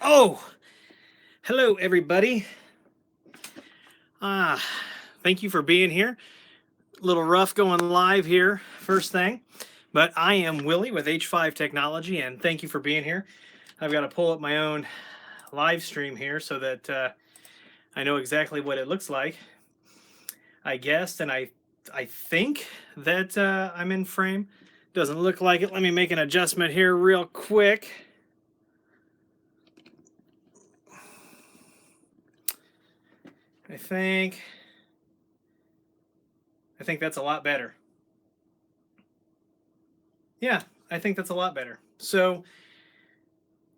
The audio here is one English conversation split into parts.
Oh, hello everybody. Ah, thank you for being here. A little rough going live here, first thing, but I am Willie with H5 Technology, and thank you for being here. I've got to pull up my own live stream here so that I know exactly what it looks like. I guessed, and I think that I'm in frame. Doesn't look like it. Let me make an adjustment here real quick. I think that's a lot better. Yeah, I think that's a lot better. So,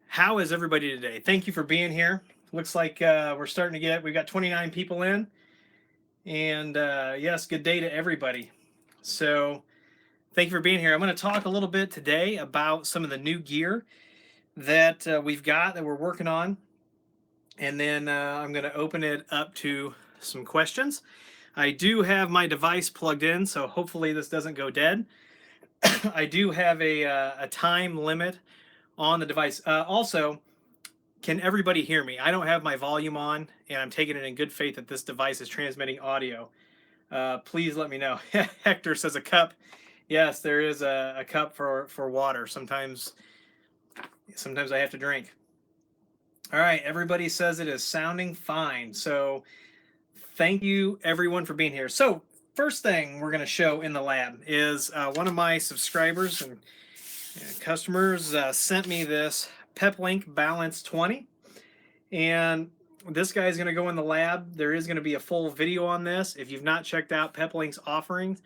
how is everybody today? Thank you for being here. Looks like we're starting to we've got 29 people in. And yes, good day to everybody. So, thank you for being here. I'm going to talk a little bit today about some of the new gear that we've got that we're working on. And then I'm going to open it up to some questions. I do have my device plugged in, so hopefully this doesn't go dead. I do have a time limit on the device. Also, can everybody hear me? I don't have my volume on, and I'm taking it in good faith that this device is transmitting audio. Please let me know. Hector says a cup. Yes, there is a cup for water. Sometimes I have to drink. All right, everybody says it is sounding fine. So thank you everyone for being here. So first thing we're going to show in the lab is one of my subscribers and customers sent me this Peplink Balance 20, and this guy is going to go in the lab. There is going to be a full video on this. If you've not checked out Peplink's offerings,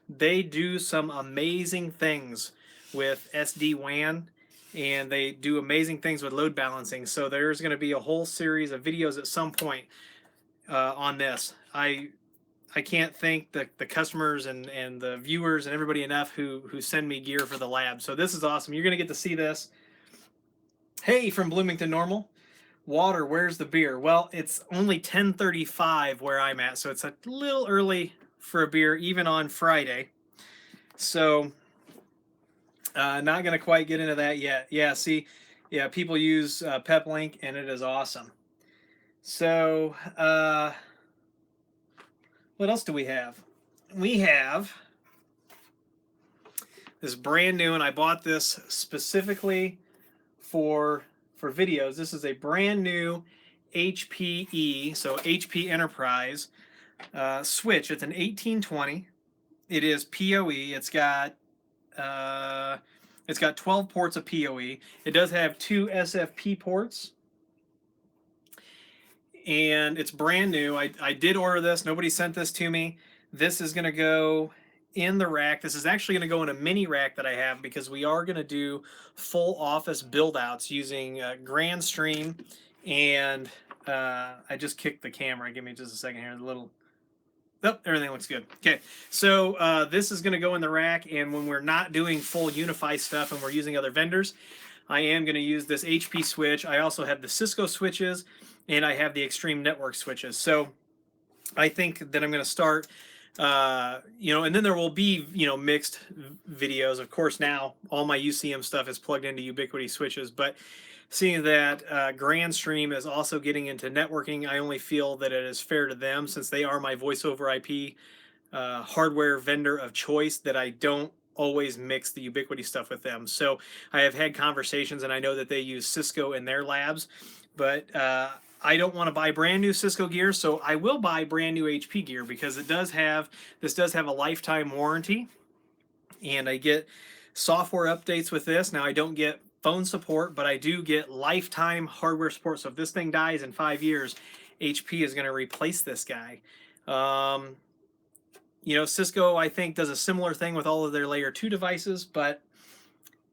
they do some amazing things with SD-WAN, and they do amazing things with load balancing. So there's going to be a whole series of videos at some point on this. I can't thank the customers and the viewers and everybody enough who send me gear for the lab. So this is awesome. You're going to get to see this. Hey, from Bloomington Normal. Water, where's the beer? Well, it's only 10:35 where I'm at, so it's a little early for a beer, even on Friday. So, not going to quite get into that yet. Yeah, see, yeah, people use Peplink, and it is awesome. So, what else do we have? We have this brand new, and I bought this specifically for videos. This is a brand new HPE, so HP Enterprise switch. It's an 1820. It is PoE. It's got 12 ports of PoE. It does have 2 SFP ports, and it's brand new. I did order this. Nobody sent this to me. This is going to go in the rack. This is actually going to go in a mini rack that I have, because we are going to do full office build outs using Grandstream. And I just kicked the camera. Give me just a second here. Oh, everything looks good. Okay, so this is going to go in the rack, and when we're not doing full Unify stuff and we're using other vendors, I am going to use this HP switch. I also have the Cisco switches, and I have the Extreme Network switches. So I think that I'm going to start, and then there will be, mixed videos. Of course, now all my UCM stuff is plugged into Ubiquiti switches, but seeing that Grandstream is also getting into networking, I only feel that it is fair to them, since they are my voice over IP hardware vendor of choice, that I don't always mix the Ubiquiti stuff with them. So I have had conversations, and I know that they use Cisco in their labs, but I don't want to buy brand new Cisco gear, so I will buy brand new HP gear, because this does have a lifetime warranty, and I get software updates with this. Now, I don't get phone support, but I do get lifetime hardware support. So if this thing dies in 5 years, HP is going to replace this guy. Cisco, I think, does a similar thing with all of their layer 2 devices, but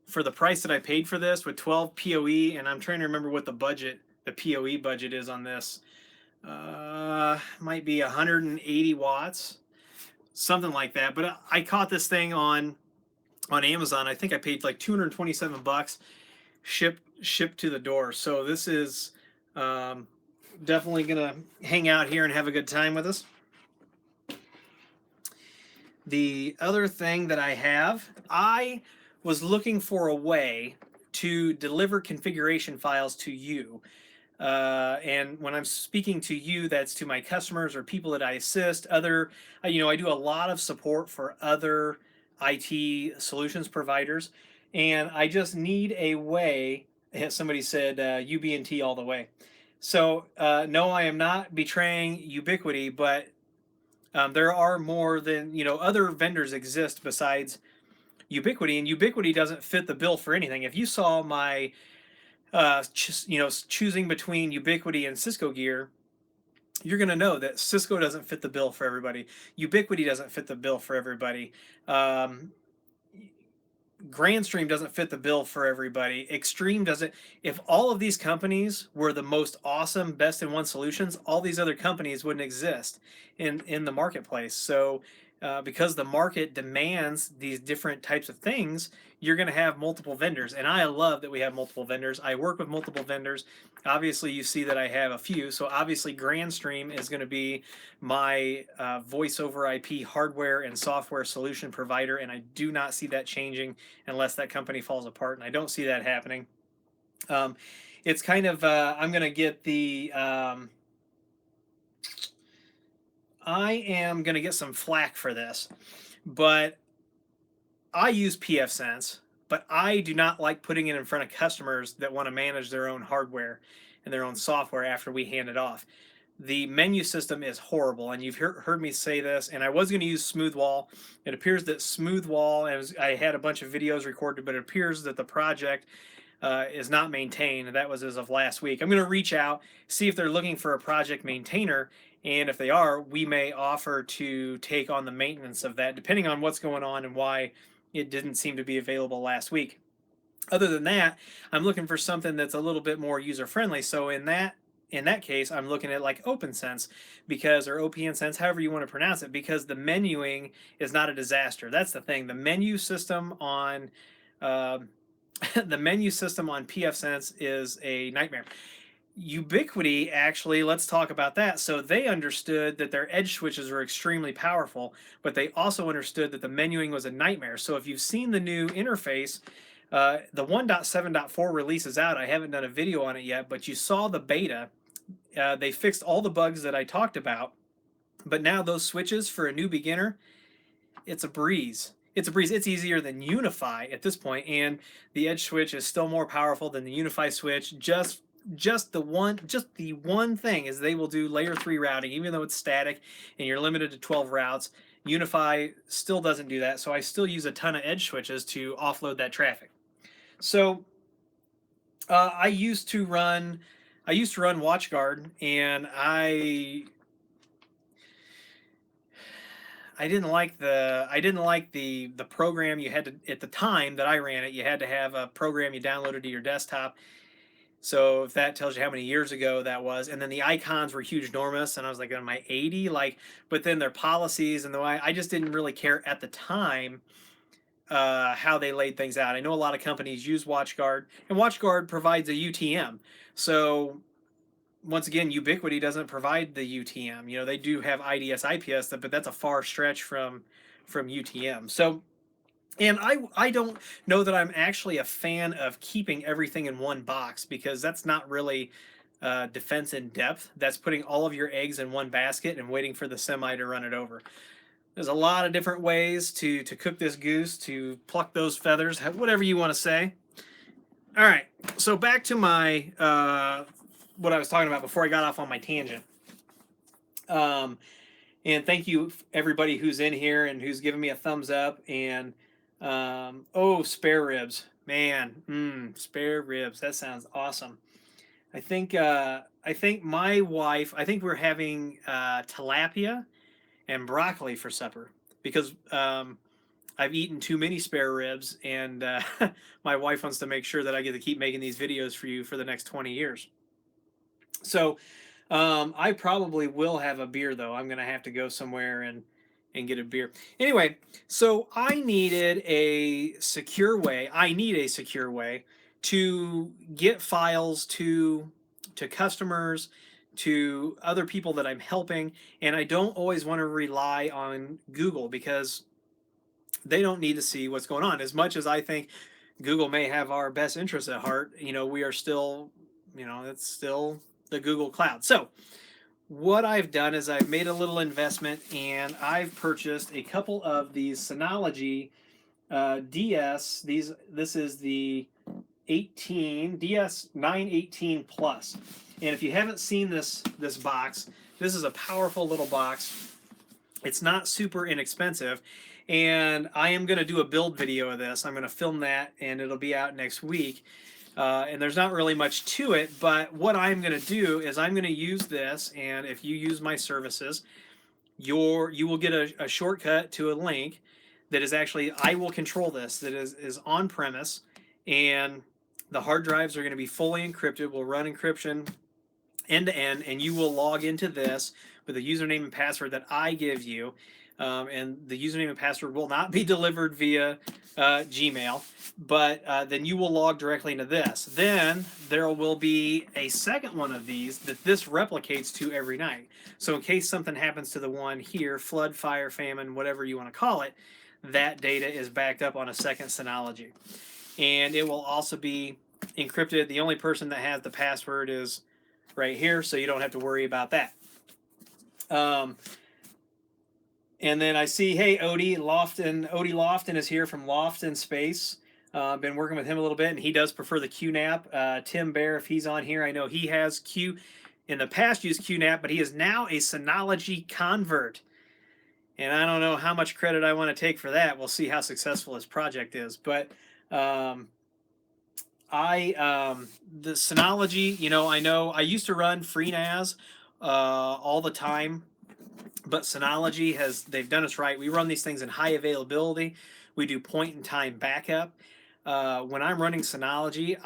for the price that I paid for this with 12 PoE, and I'm trying to remember what the PoE budget is on this, might be 180 watts, something like that. But I caught this thing on Amazon. I think I paid like $227, shipped to the door. So this is definitely gonna hang out here and have a good time with us. The other thing that I was looking for a way to deliver configuration files to you. And when I'm speaking to you, that's to my customers or people that I assist. I do a lot of support for other IT solutions providers, and I just need a way. As somebody said, UB&T all the way. So no, I am not betraying Ubiquiti, but there are more than other vendors exist besides Ubiquiti, and Ubiquiti doesn't fit the bill for anything. If you saw my choosing between Ubiquiti and Cisco gear, you're going to know that Cisco doesn't fit the bill for everybody. Ubiquiti doesn't fit the bill for everybody. Grandstream doesn't fit the bill for everybody. Extreme doesn't. If all of these companies were the most awesome, best in one solutions, all these other companies wouldn't exist in the marketplace. So because the market demands these different types of things, you're going to have multiple vendors. And I love that we have multiple vendors. I work with multiple vendors. Obviously, you see that I have a few. So obviously, Grandstream is going to be my voice over IP hardware and software solution provider. And I do not see that changing unless that company falls apart. And I don't see that happening. It's kind of, I'm going to get the... I am going to get some flack for this, but I use pfSense, but I do not like putting it in front of customers that want to manage their own hardware and their own software after we hand it off. The menu system is horrible, and you've heard me say this, and I was going to use Smoothwall. It appears that Smoothwall, I had a bunch of videos recorded, but it appears that the project is not maintained. That was as of last week. I'm going to reach out, see if they're looking for a project maintainer, and if they are, we may offer to take on the maintenance of that, depending on what's going on and why it didn't seem to be available last week. Other than that, I'm looking for something that's a little bit more user-friendly. So in that case, I'm looking at like OpenSense, because, or OPNSense, however you want to pronounce it, because the menuing is not a disaster. That's the thing. The menu system on the menu system on pfSense is a nightmare. Ubiquiti, actually, let's talk about that. So they understood that their edge switches were extremely powerful, but they also understood that the menuing was a nightmare. So if you've seen the new interface, the 1.7.4 release is out. I haven't done a video on it yet, but you saw the beta. They fixed all the bugs that I talked about, but now those switches for a new beginner, it's a breeze. It's a breeze. It's easier than UniFi at this point, and the edge switch is still more powerful than the UniFi switch. Just the one thing is they will do layer 3 routing, even though it's static and you're limited to 12 routes. UniFi still doesn't do that, so I still use a ton of edge switches to offload that traffic. So I used to run WatchGuard, and I didn't like the program. You had to, at the time that I ran it, you had to have a program you downloaded to your desktop. So if that tells you how many years ago that was, and then the icons were huge, enormous, and I was like, am I 80? But then their policies and the way I just didn't really care at the time how they laid things out. I know a lot of companies use WatchGuard, and WatchGuard provides a UTM. So once again, Ubiquiti doesn't provide the UTM. They do have IDS, IPS, but that's a far stretch from UTM. So. And I don't know that I'm actually a fan of keeping everything in one box, because that's not really defense in depth. That's putting all of your eggs in one basket and waiting for the semi to run it over. There's a lot of different ways to cook this goose, to pluck those feathers, whatever you want to say. All right, so back to my what I was talking about before I got off on my tangent. And thank you everybody who's in here and who's giving me a thumbs up. And oh, spare ribs, man. Spare ribs, that sounds awesome. I think my wife, I think we're having tilapia and broccoli for supper, because I've eaten too many spare ribs, and my wife wants to make sure that I get to keep making these videos for you for the next 20 years. So I probably will have a beer, though. I'm gonna have to go somewhere and get a beer. Anyway, so I needed a secure way. I need a secure way to get files to customers, to other people that I'm helping, and I don't always want to rely on Google, because they don't need to see what's going on. As much as I think Google may have our best interests at heart, we are still, it's still the Google Cloud. So what I've done is I've made a little investment and I've purchased a couple of these Synology DS. This is the 18 DS 918 Plus. And if you haven't seen this box, this is a powerful little box. It's not super inexpensive, and I am going to do a build video of this. I'm going to film that, and it'll be out next week. And there's not really much to it, but what I'm going to do is I'm going to use this, and if you use my services, you will get a shortcut to a link that is actually, I will control this, that is on premise, and the hard drives are going to be fully encrypted. We'll run encryption end to end, and you will log into this with a username and password that I give you. And the username and password will not be delivered via Gmail, but then you will log directly into this. Then there will be a second one of these that this replicates to every night. So in case something happens to the one here, flood, fire, famine, whatever you want to call it, that data is backed up on a second Synology. And it will also be encrypted. The only person that has the password is right here, so you don't have to worry about that. And then I see, hey, Odie Lofton is here from Loft in Space. Been working with him a little bit, and he does prefer the QNAP. Tim Bear, if he's on here, I know he has in the past used QNAP, but he is now a Synology convert. And I don't know how much credit I want to take for that. We'll see how successful his project is. But the Synology, I know I used to run FreeNAS all the time, but Synology they've done us right. We run these things in high availability. We do point-in-time backup. When I'm running Synology,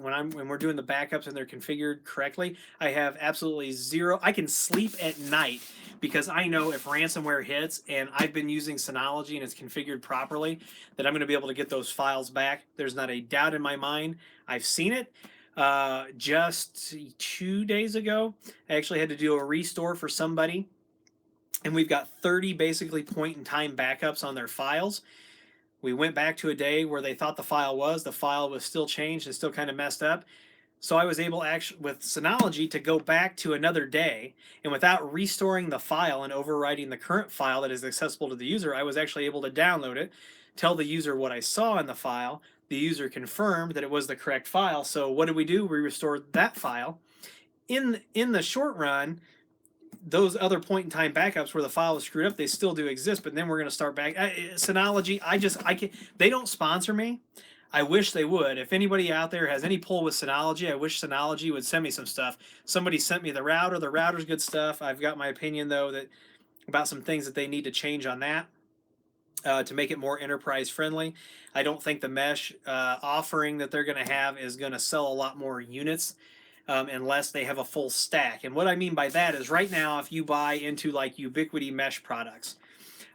when we're doing the backups and they're configured correctly, I have absolutely zero. I can sleep at night because I know if ransomware hits and I've been using Synology and it's configured properly, that I'm going to be able to get those files back. There's not a doubt in my mind. I've seen it. Just 2 days ago, I actually had to do a restore for somebody, and we've got 30 basically point-in-time backups on their files. We went back to a day where they thought the file was still changed and still kind of messed up. So I was able actually with Synology to go back to another day, and without restoring the file and overwriting the current file that is accessible to the user, I was actually able to download it, tell the user what I saw in the file. The user confirmed that it was the correct file. So what did we do? We restored that file. In the short run, those other point-in-time backups where the file was screwed up, they still do exist, but then we're going to start back. Synology, I can't, they don't sponsor me. I wish they would. If anybody out there has any pull with Synology, I wish Synology would send me some stuff. Somebody sent me the router. The router's good stuff. I've got my opinion, though, about some things that they need to change on that to make it more enterprise-friendly. I don't think the mesh offering that they're going to have is going to sell a lot more units. Unless they have a full stack. And what I mean by that is right now, if you buy into like Ubiquiti mesh products,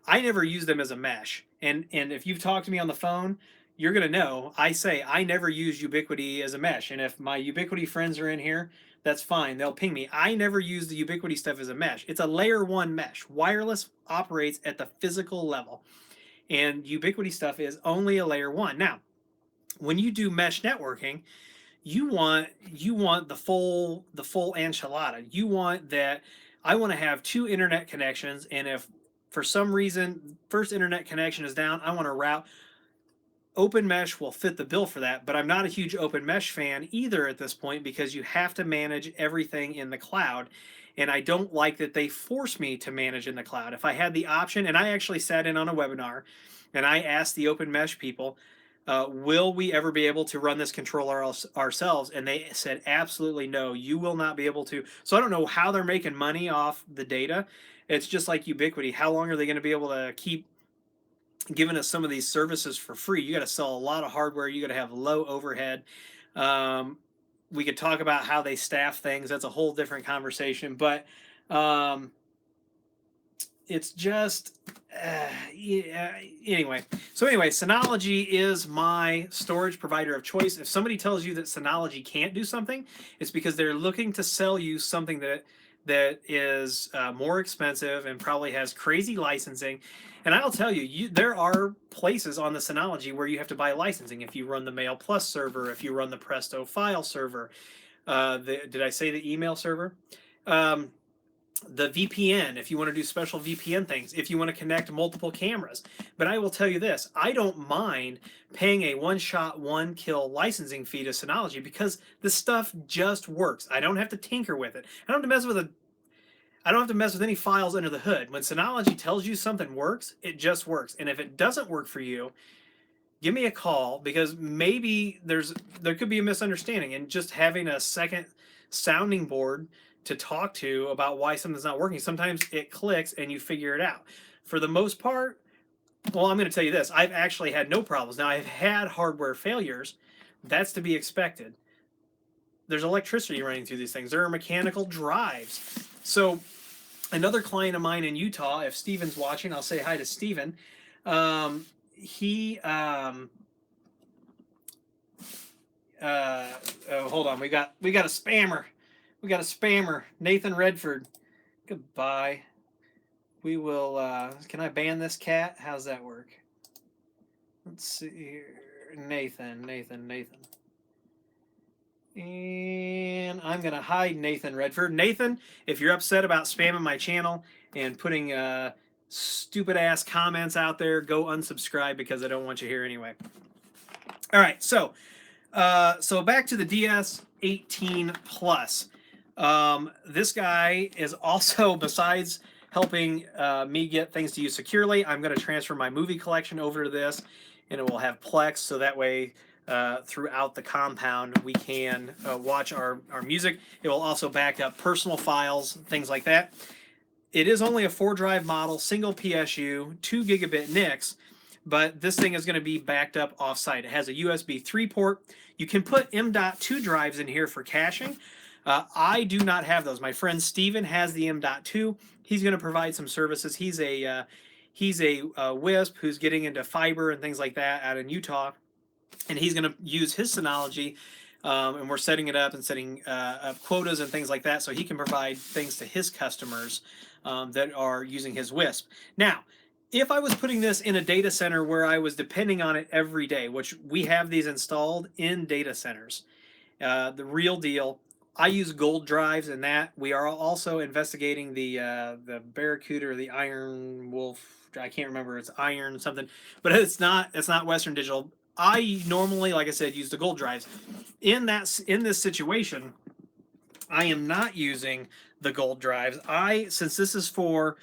I never use them as a mesh. And if you've talked to me on the phone, you're going to know I say I never use Ubiquiti as a mesh. And if my Ubiquiti friends are in here, that's fine. They'll ping me. I never use the Ubiquiti stuff as a mesh. It's a layer 1 mesh. Wireless operates at the physical level. And Ubiquiti stuff is only a layer 1. Now, when you do mesh networking, you want the full enchilada. You want that. I want to have 2 internet connections, and if for some reason first internet connection is down, I want to route. Open Mesh will fit the bill for that, but I'm not a huge Open Mesh fan either at this point because you have to manage everything in the cloud, and I don't like that they force me to manage in the cloud. If I had the option, and I actually sat in on a webinar, and I asked the Open Mesh people, will we ever be able to run this controller ourselves? And they said, absolutely no, you will not be able to. So I don't know how they're making money off the data. It's just like Ubiquiti. How long are they going to be able to keep giving us some of these services for free? You got to sell a lot of hardware. You got to have low overhead. We could talk about how they staff things. That's a whole different conversation. But it's just anyway. So anyway, Synology is my storage provider of choice. If somebody tells you that Synology can't do something, it's because they're looking to sell you something that that is more expensive and probably has crazy licensing. And I'll tell you, there are places on the Synology where you have to buy licensing if you run the Mail Plus server, if you run the Presto file server. Did I say the email server? Um, the VPN, if you want to do special VPN things, if you want to connect multiple cameras. But I will tell you this, I don't mind paying a one-shot, one-kill licensing fee to Synology because the stuff just works. I don't have to tinker with it. I don't have to mess with any files under the hood. When Synology tells you something works, it just works. And if it doesn't work for you, give me a call, because maybe there could be a misunderstanding, and just having a second sounding board to talk to about why something's not working. Sometimes it clicks and you figure it out. For the most part, well, I'm going to tell you this. I've actually had no problems. Now, I've had hardware failures. That's to be expected. There's electricity running through these things. There are mechanical drives. So another client of mine in Utah, if Steven's watching, I'll say hi to Steven. Hold on. We got a spammer. We got a spammer, Nathan Redford. Goodbye. We will, can I ban this cat? How's that work? Let's see here. Nathan. And I'm going to hide Nathan Redford. Nathan, if you're upset about spamming my channel and putting stupid ass comments out there, go unsubscribe, because I don't want you here anyway. All right, so back to the DS18 Plus. This guy is also, besides helping me get things to use securely, I'm going to transfer my movie collection over to this, and it will have Plex, so that way throughout the compound we can watch our music. It will also back up personal files, things like that. It is only a 4-drive model, single PSU, 2 gigabit NICs, but this thing is going to be backed up off-site. It has a USB 3 port. You can put M.2 drives in here for caching. I do not have those. My friend Steven has the M.2. He's going to provide some services. He's a WISP who's getting into fiber and things like that out in Utah, and he's going to use his Synology, and we're setting it up and setting up quotas and things like that, so he can provide things to his customers that are using his WISP. Now, if I was putting this in a data center where I was depending on it every day, which we have these installed in data centers, the real deal, I use gold drives in that. We are also investigating the Barracuda or the Iron Wolf. I can't remember. It's Iron something, but it's not Western Digital. I normally, like I said, use the gold drives. In this situation, I am not using the gold drives. Since this is for,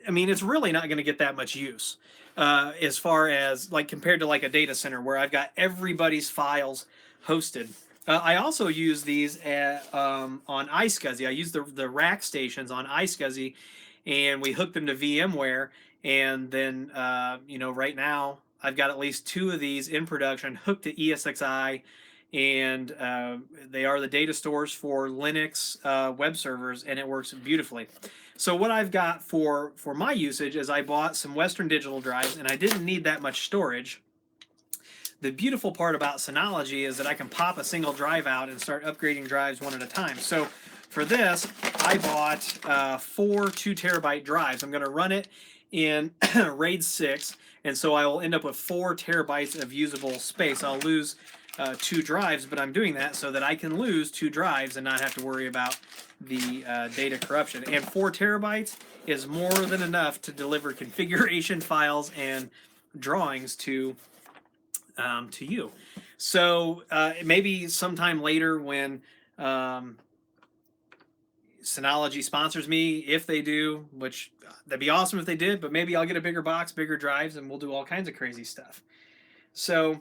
I mean, it's really not going to get that much use as far as like compared to like a data center where I've got everybody's files hosted. I also use these on iSCSI. I use the rack stations on iSCSI, and we hook them to VMware. And then, right now I've got at least 2 of these in production hooked to ESXi, and they are the data stores for Linux web servers, and it works beautifully. So what I've got for my usage is I bought some Western Digital drives, and I didn't need that much storage. The beautiful part about Synology is that I can pop a single drive out and start upgrading drives one at a time. So for this, I bought 4 2-terabyte drives. I'm going to run it in RAID 6, and so I will end up with 4 terabytes of usable space. I'll lose 2 drives, but I'm doing that so that I can lose 2 drives and not have to worry about the data corruption. And 4 terabytes is more than enough to deliver configuration files and drawings to you. So maybe sometime later when Synology sponsors me, if they do, which that'd be awesome if they did, but maybe I'll get a bigger box, bigger drives, and we'll do all kinds of crazy stuff. So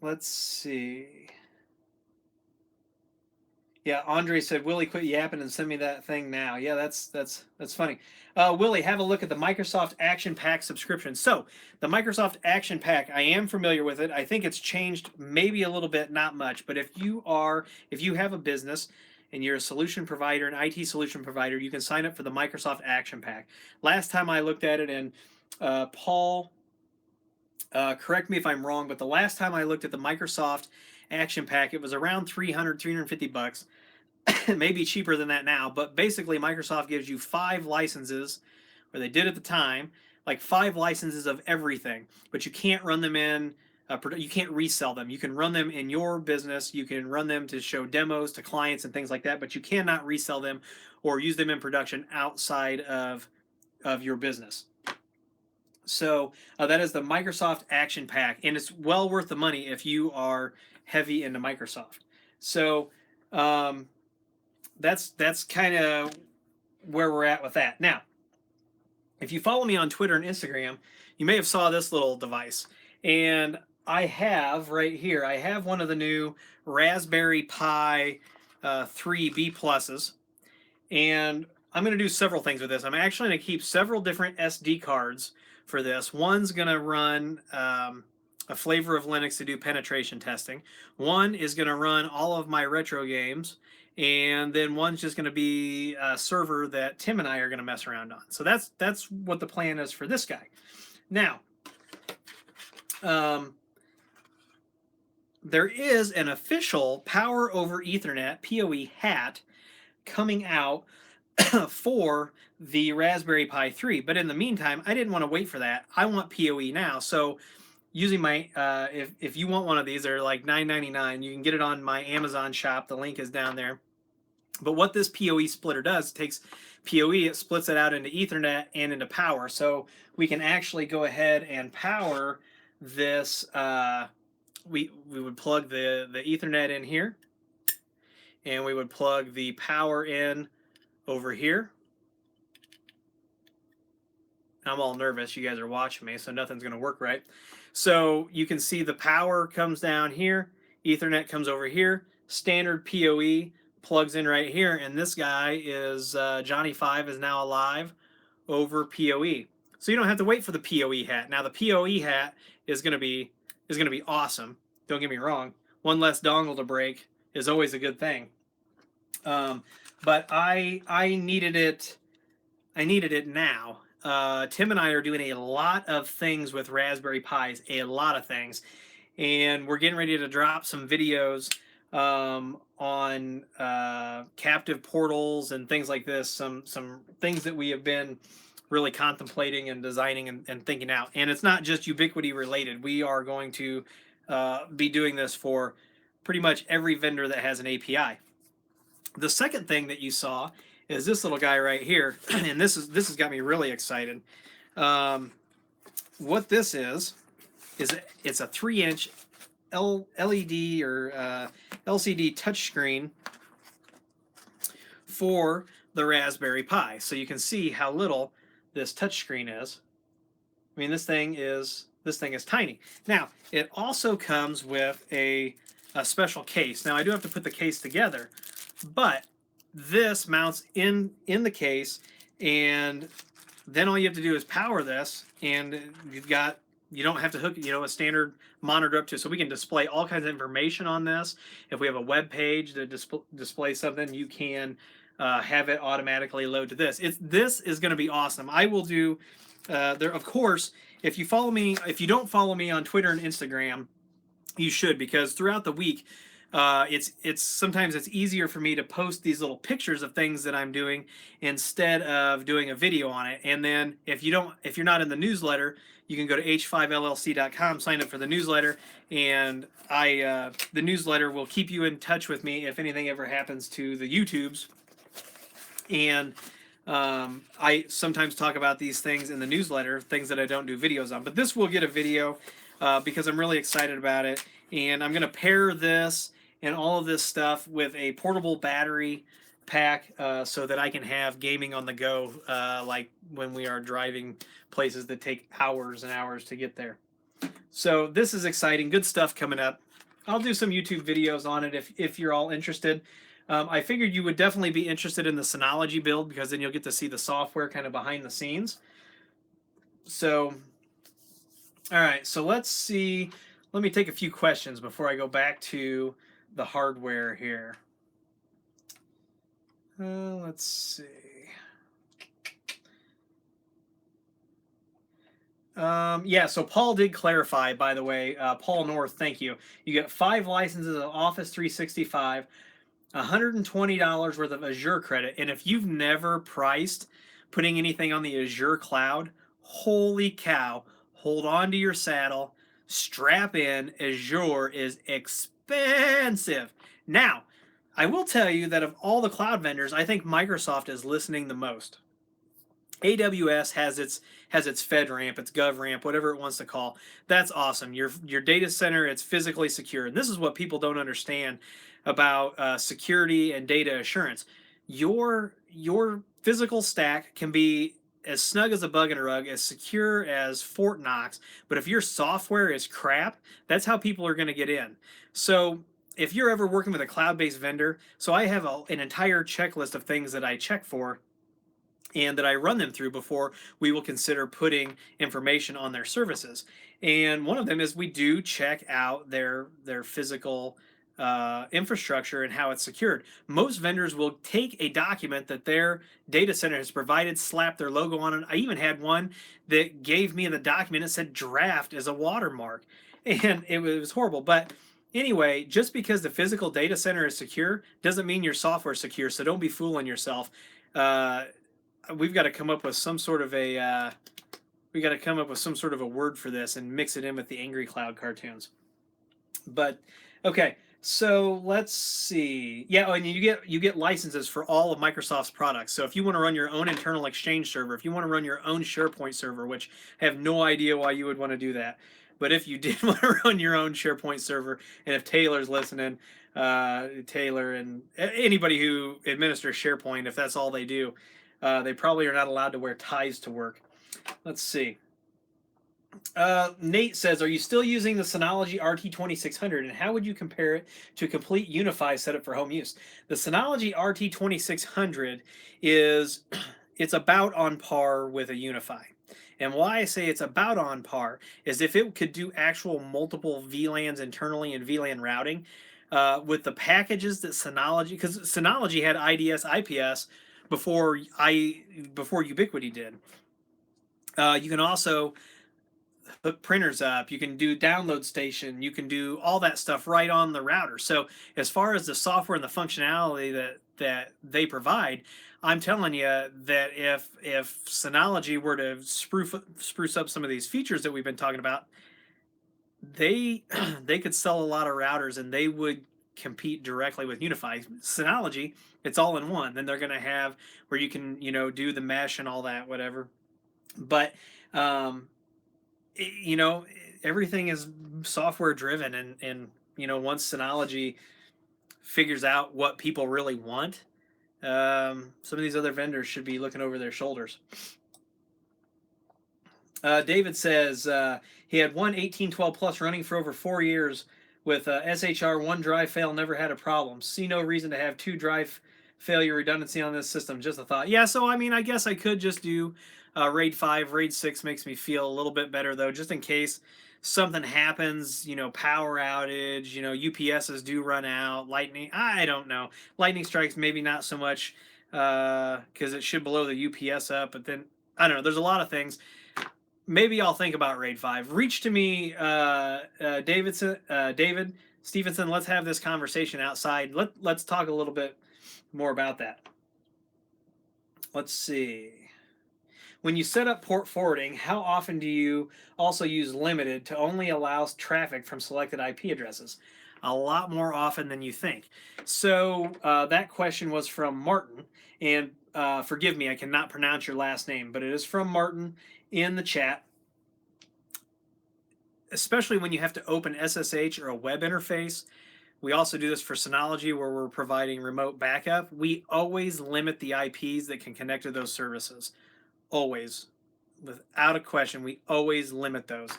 let's see. Yeah, Andre said, Willie, quit yapping and send me that thing now. Yeah, that's funny. Willie, have a look at the Microsoft Action Pack subscription. So the Microsoft Action Pack, I am familiar with it. I think it's changed maybe a little bit, not much. But if you have a business and you're a solution provider, an IT solution provider, you can sign up for the Microsoft Action Pack. Last time I looked at it, and Paul, correct me if I'm wrong, but the last time I looked at the Microsoft Action Pack, it was around $350. It may be cheaper than that now, but basically Microsoft gives you 5 licenses, or they did at the time, like 5 licenses of everything, but you can't run them in, you can't resell them. You can run them in your business, you can run them to show demos to clients and things like that, but you cannot resell them or use them in production outside of your business. So that is the Microsoft Action Pack, and it's well worth the money if you are heavy into Microsoft. So that's kind of where we're at with that. Now, if you follow me on Twitter and Instagram, you may have saw this little device, and I have right here, I have one of the new Raspberry Pi 3 B pluses, and I'm going to do several things with this. I'm actually going to keep several different SD cards for this. One's going to run a flavor of Linux to do penetration testing. One is going to run all of my retro games, and then one's just going to be a server that Tim and I are going to mess around on. So that's what the plan is for this guy. Now, there is an official Power over Ethernet PoE hat coming out for the Raspberry Pi 3, but in the meantime, I didn't want to wait for that. I want PoE now. So using my if you want one of these, they're like $9.99. You can get it on my Amazon shop. The link is down there. But what this PoE splitter does, it takes PoE, it splits it out into Ethernet and into power. So we can actually go ahead and power this. We would plug the Ethernet in here, and we would plug the power in over here. I'm all nervous. You guys are watching me, so nothing's going to work right. So you can see the power comes down here. Ethernet comes over here. Standard PoE plugs in right here, and this guy is Johnny 5 is now alive over PoE. So you don't have to wait for the PoE hat. Now the PoE hat is going to be awesome. Don't get me wrong. One less dongle to break is always a good thing. But I needed it. I needed it now. Tim and I are doing a lot of things with Raspberry Pis, a lot of things, and we're getting ready to drop some videos on captive portals and things like this. Some things that we have been really contemplating and designing and thinking out. And it's not just Ubiquiti related. We are going to be doing this for pretty much every vendor that has an API. The second thing that you saw is this little guy right here, and this has got me really excited. What this is it's a 3-inch LED or LCD touchscreen for the Raspberry Pi. So you can see how little this touchscreen is. I mean, this thing is tiny. Now, it also comes with a special case. Now, I do have to put the case together, but this mounts in the case, and then all you have to do is power this, and you don't have to hook a standard monitor up to it. So we can display all kinds of information on this. If we have a web page to display something, you can have it automatically load to this. This is going to be awesome. I will do there, of course. If you don't follow me on Twitter and Instagram, you should, because throughout the week, sometimes it's easier for me to post these little pictures of things that I'm doing instead of doing a video on it. And then if you're not in the newsletter, you can go to h5llc.com, sign up for the newsletter, and the newsletter will keep you in touch with me if anything ever happens to the YouTubes. And I sometimes talk about these things in the newsletter, things that I don't do videos on. But this will get a video because I'm really excited about it. And I'm going to pair this and all of this stuff with a portable battery pack so that I can have gaming on the go like when we are driving places that take hours and hours to get there. So this is exciting. Good stuff coming up. I'll do some YouTube videos on it if you're all interested. I figured you would definitely be interested in the Synology build because then you'll get to see the software kind of behind the scenes. So, all right, so let's see. Let me take a few questions before I go back to the hardware here. Let's see. Yeah, so Paul did clarify, by the way. Paul North, thank you. You get 5 licenses of Office 365. $120 worth of Azure credit. And if you've never priced putting anything on the Azure cloud, holy cow, hold on to your saddle, strap in. Azure is expensive. Now, I will tell you that of all the cloud vendors, I think Microsoft is listening the most. AWS has its FedRAMP, its GovRAMP, whatever it wants to call. That's awesome. Your data center, it's physically secure. And this is what people don't understand about security and data assurance. Your physical stack can be as snug as a bug in a rug, as secure as Fort Knox. But if your software is crap, that's how people are going to get in. So if you're ever working with a cloud-based vendor, so I have an entire checklist of things that I check for and that I run them through before we will consider putting information on their services. And one of them is we do check out their physical infrastructure and how it's secured. Most vendors will take a document that their data center has provided, slap their logo on it. I even had one that gave me the document. It said draft as a watermark, and it was horrible. But anyway, just because the physical data center is secure doesn't mean your software is secure. So don't be fooling yourself. We've got to come up with some sort of a word for this and mix it in with the Angry Cloud cartoons. But okay, so let's see. Yeah, and you get licenses for all of Microsoft's products. So if you want to run your own internal Exchange server, if you want to run your own SharePoint server, which I have no idea why you would want to do that, but if you did want to run your own SharePoint server, and if Taylor's listening, Taylor and anybody who administers SharePoint, if that's all they do, they probably are not allowed to wear ties to work. Let's see. Nate says, are you still using the Synology RT2600, and how would you compare it to a complete UniFi setup for home use? The Synology RT2600 it's about on par with a UniFi. And why I say it's about on par is if it could do actual multiple VLANs internally and VLAN routing with the packages that Synology, because Synology had IDS, IPS before Ubiquiti did. You can also hook printers up. You can do download station. You can do all that stuff right on the router. So as far as the software and the functionality that they provide, I'm telling you that if Synology were to spruce up some of these features that we've been talking about, they could sell a lot of routers and they would compete directly with UniFi. Synology, it's all in one. Then they're going to have where you can do the mesh and all that, whatever. But everything is software driven, and once Synology figures out what people really want, some of these other vendors should be looking over their shoulders. David says he had one 1812 Plus running for over 4 years with SHR. One drive fail, never had a problem. See no reason to have 2 drive failure redundancy on this system. Just a thought. Yeah, so I mean, I guess I could just do RAID 5. RAID 6 makes me feel a little bit better, though, just in case something happens, power outage, UPSs do run out, lightning, I don't know. Lightning strikes, maybe not so much because it should blow the UPS up, but then, I don't know, there's a lot of things. Maybe I'll think about RAID 5. Reach to me, David Stevenson. Let's have this conversation outside. Let's talk a little bit more about that. Let's see. When you set up port forwarding, how often do you also use limited to only allow traffic from selected IP addresses? A lot more often than you think. So that question was from Martin, and forgive me, I cannot pronounce your last name, but it is from Martin in the chat. Especially when you have to open SSH or a web interface. We also do this for Synology where we're providing remote backup. We always limit the IPs that can connect to those services. Always. Without a question, we always limit those.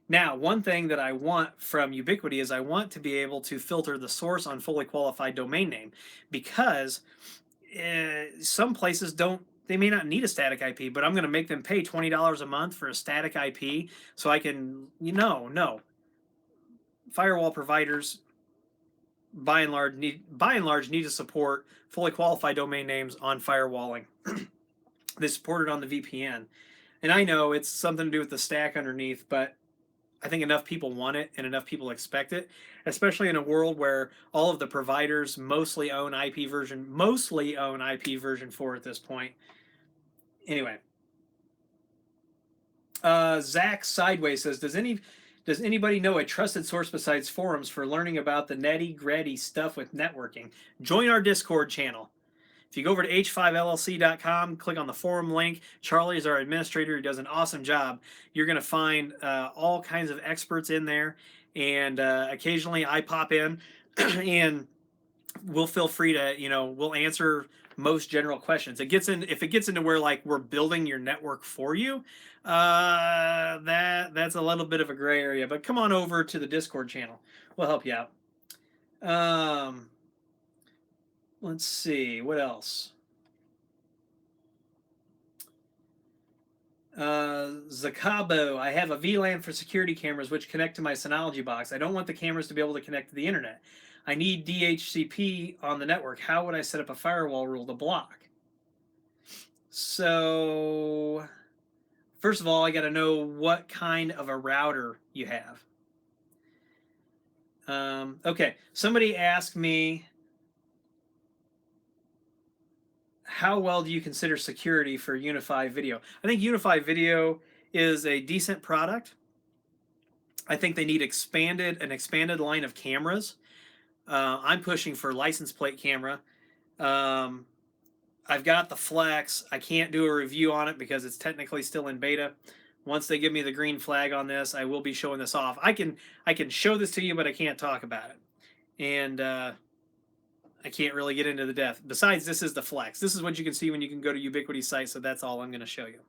Now, one thing that I want from Ubiquiti is I want to be able to filter the source on fully qualified domain name, because some places they may not need a static IP, but I'm going to make them pay $20 a month for a static IP so I can, no. Firewall providers, by and large, need to support fully qualified domain names on firewalling. They support it on the VPN. And I know it's something to do with the stack underneath, but I think enough people want it and enough people expect it, especially in a world where all of the providers mostly own IP version 4 at this point. Anyway, Zach Sideways says, does anybody know a trusted source besides forums for learning about the nitty gritty stuff with networking? Join our Discord channel. If you go over to h5llc.com, click on the forum link. Charlie is our administrator. He does an awesome job. You're going to find all kinds of experts in there. And occasionally I pop in and we'll feel free to, we'll answer most general questions. If it gets into where like we're building your network for you, that's a little bit of a gray area. But come on over to the Discord channel. We'll help you out. Let's see, what else? Zakabo, I have a VLAN for security cameras which connect to my Synology box. I don't want the cameras to be able to connect to the internet. I need DHCP on the network. How would I set up a firewall rule to block? So, first of all, I got to know what kind of a router you have. Okay, somebody asked me, how well do you consider security for UniFi Video? I think UniFi Video is a decent product. I think they need an expanded line of cameras. I'm pushing for license plate camera. I've got the Flex. I can't do a review on it because it's technically still in beta. Once they give me the green flag on this, I will be showing this off. I can show this to you, but I can't talk about it. And I can't really get into the depth. Besides, this is the Flex. This is what you can see when you can go to Ubiquiti's site, so that's all I'm going to show you.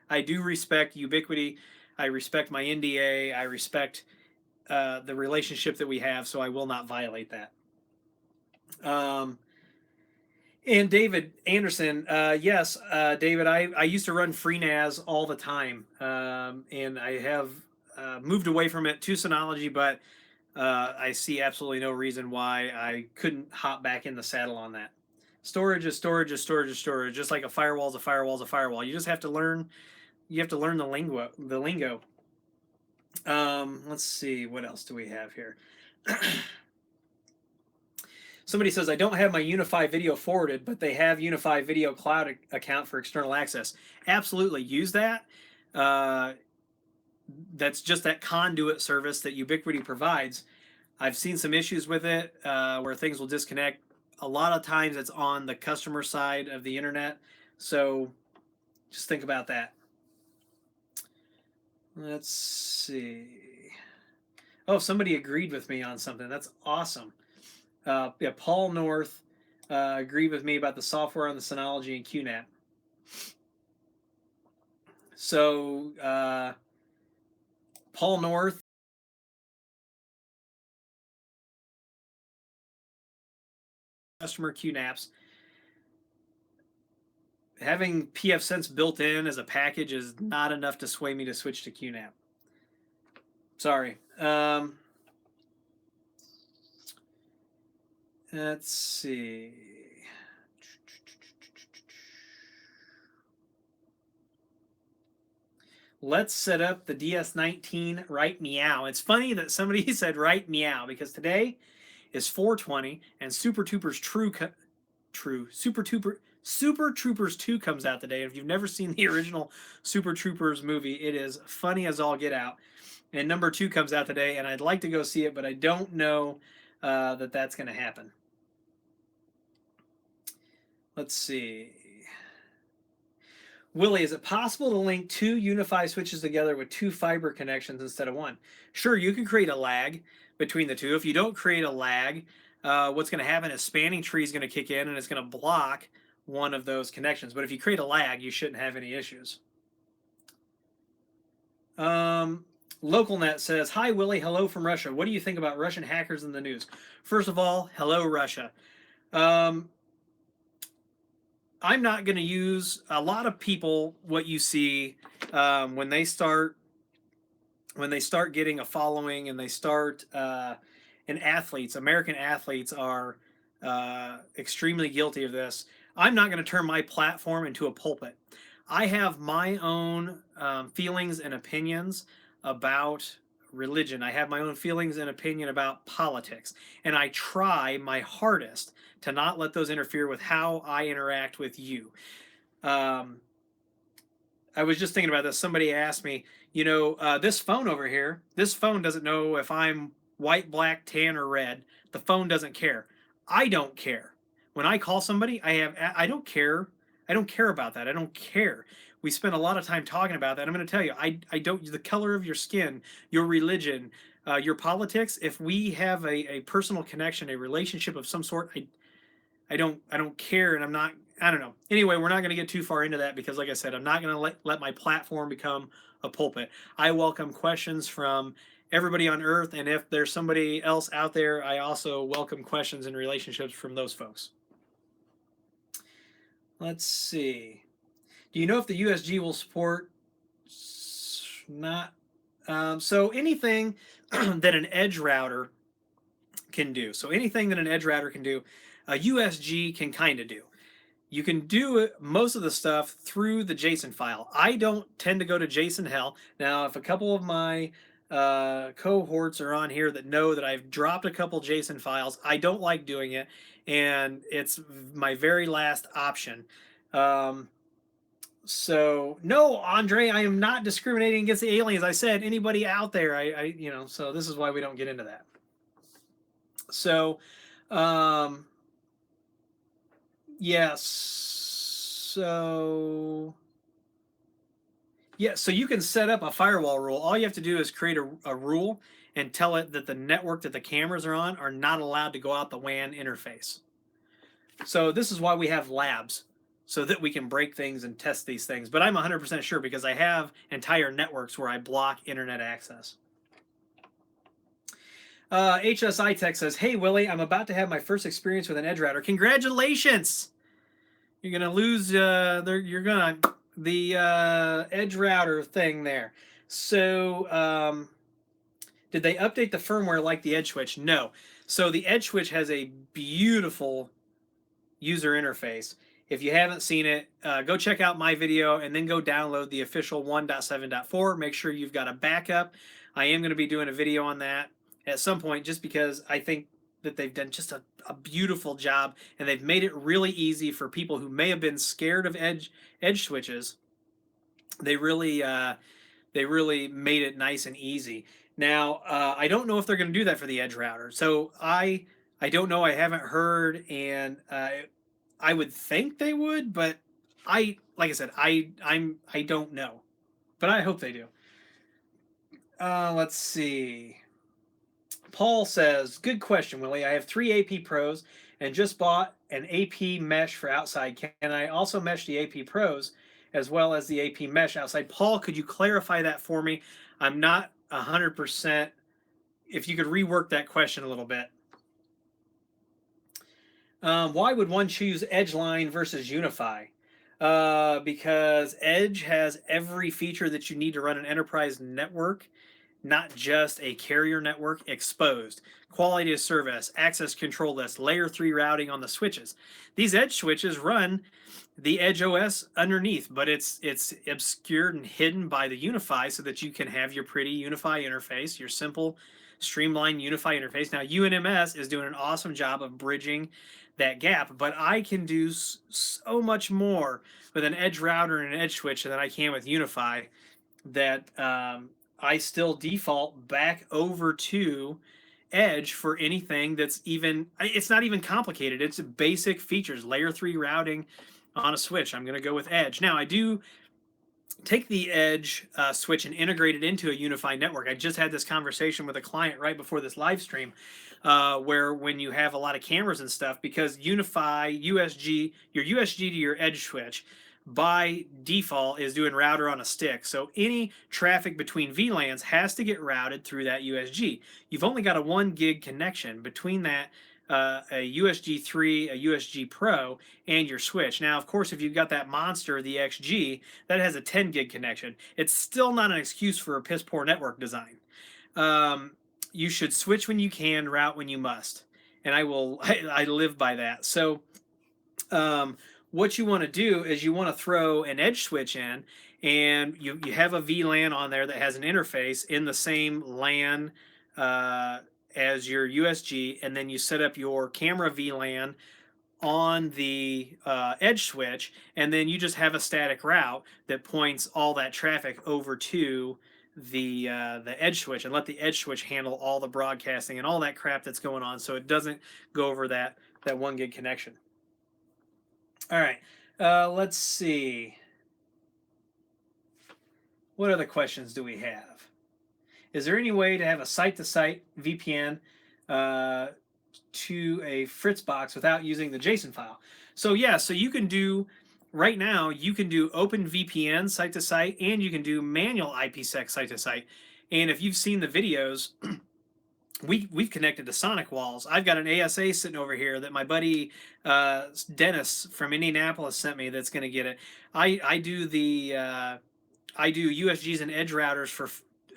I do respect Ubiquiti. I respect my NDA. I respect the relationship that we have, so I will not violate that. And David Anderson, yes, David, I used to run FreeNAS all the time, and I have moved away from it to Synology, but I see absolutely no reason why I couldn't hop back in the saddle on that. Storage is storage is storage is storage. Just like a firewall is a firewall is a firewall. You just have to learn. You have to learn the lingo. Let's see, what else do we have here? Somebody says, I don't have my UniFi Video forwarded, but they have UniFi Video Cloud account for external access. Absolutely, use that. That's just that conduit service that Ubiquiti provides. I've seen some issues with it where things will disconnect. A lot of times it's on the customer side of the internet. So just think about that. Let's see. Oh, somebody agreed with me on something. That's awesome. Yeah, Paul North agreed with me about the software on the Synology and QNAP. So Paul North, customer QNAPs. Having pfSense built in as a package is not enough to sway me to switch to QNAP. Sorry. Let's see. Let's set up the DS19 right meow. It's funny that somebody said right meow because today is 420 and Super Troopers Super Troopers 2 comes out today. If you've never seen the original Super Troopers movie, it is funny as all get out. And number 2 comes out today, and I'd like to go see it, but I don't know that that's going to happen. Let's see. Willie, is it possible to link 2 UniFi switches together with 2 fiber connections instead of 1? Sure, you can create a lag between the 2. If you don't create a lag, what's going to happen is spanning tree is going to kick in and it's going to block one of those connections. But if you create a lag, you shouldn't have any issues. LocalNet says, hi, Willie. Hello from Russia. What do you think about Russian hackers in the news? First of all, hello, Russia. I'm not going to use a lot of people. What you see when they start getting a following and they start and American athletes are extremely guilty of this. I'm not going to turn my platform into a pulpit. I have my own feelings and opinions about religion. I have my own feelings and opinion about politics, and I try my hardest to not let those interfere with how I interact with you. Um, I was just thinking about this. Somebody asked me, this phone over here, this phone doesn't know if I'm white, black, tan, or red. The phone doesn't care. I don't care. When I call somebody, I don't care. I don't care about that. I don't care. We spend a lot of time talking about that. I'm going to tell you, I don't, the color of your skin, your religion, your politics, if we have a personal connection, a relationship of some sort, I don't care, and I don't know. Anyway, we're not going to get too far into that because, like I said, I'm not going to let my platform become a pulpit. I welcome questions from everybody on earth, and if there's somebody else out there, I also welcome questions and relationships from those folks. Let's see. Do you know if the USG will support not so anything that an edge router can do? So anything that an edge router can do, a USG can kind of do. You can do it, most of the stuff through the JSON file. I don't tend to go to JSON hell. Now, if a couple of my cohorts are on here that know that I've dropped a couple JSON files, I don't like doing it, and it's my very last option. So no, Andre, I am not discriminating against the aliens. I said anybody out there. So this is why we don't get into that. So, yes. So you can set up a firewall rule. All you have to do is create a rule and tell it that the network that the cameras are on are not allowed to go out the WAN interface. So this is why we have labs, so that we can break things and test these things. But I'm 100% sure because I have entire networks where I block internet access. HSI Tech says, "Hey Willie, I'm about to have my first experience with an edge router. Congratulations! You're gonna lose. The edge router thing there. So, did they update the firmware like the Edge Switch? No. So the Edge Switch has a beautiful user interface. If you haven't seen it, go check out my video and then go download the official 1.7.4. Make sure you've got a backup. I am going to be doing a video on that at some point just because I think that they've done just a beautiful job, and they've made it really easy for people who may have been scared of edge switches. They really made it nice and easy. Now, I don't know if they're going to do that for the edge router. So I don't know. I haven't heard, and I would think they would, but like I said, I don't know, but I hope they do. Let's see. Paul says, "Good question, Willie. I have 3 AP Pros and just bought an AP mesh for outside. Can I also mesh the AP Pros as well as the AP mesh outside?" Paul, could you clarify that for me? I'm not 100%. If you could rework that question a little bit. Why would one choose Edgeline versus UniFi? Because Edge has every feature that you need to run an enterprise network, not just a carrier network. Exposed, quality of service, access control list, layer 3 routing on the switches. These Edge switches run the Edge OS underneath, but it's obscured and hidden by the UniFi so that you can have your pretty UniFi interface, your simple, streamlined UniFi interface. Now, UNMS is doing an awesome job of bridging that gap, but I can do so much more with an Edge router and an Edge switch than I can with UniFi, that I still default back over to Edge for anything that's it's not even complicated. It's basic features, layer 3 routing on a switch. I'm going to go with Edge. Now, I do take the Edge switch and integrate it into a UniFi network. I just had this conversation with a client right before this live stream, where when you have a lot of cameras and stuff, because UniFi, USG, your USG to your Edge switch, by default is doing router on a stick. So any traffic between VLANs has to get routed through that USG. You've only got a 1 gig connection between that, a USG 3, a USG Pro, and your switch. Now, of course, if you've got that monster, the XG, that has a 10 gig connection. It's still not an excuse for a piss poor network design. You should switch when you can, route when you must. And I live by that. So, what you want to do is you want to throw an Edge switch in, and you have a VLAN on there that has an interface in the same LAN as your USG, and then you set up your camera VLAN on the edge switch, and then you just have a static route that points all that traffic over to the edge switch, and let the edge switch handle all the broadcasting and all that crap that's going on, so it doesn't go over that 1 gig connection. All right, let's see. What other questions do we have? Is there any way to have a site-to-site VPN to a Fritzbox without using the JSON file? So yeah, so you can do, right now, you can do OpenVPN site-to-site, and you can do manual IPsec site-to-site. And if you've seen the videos, we've connected to Sonic walls. I've got an ASA sitting over here that my buddy Dennis from Indianapolis sent me that's going to get it. I do USGs and edge routers for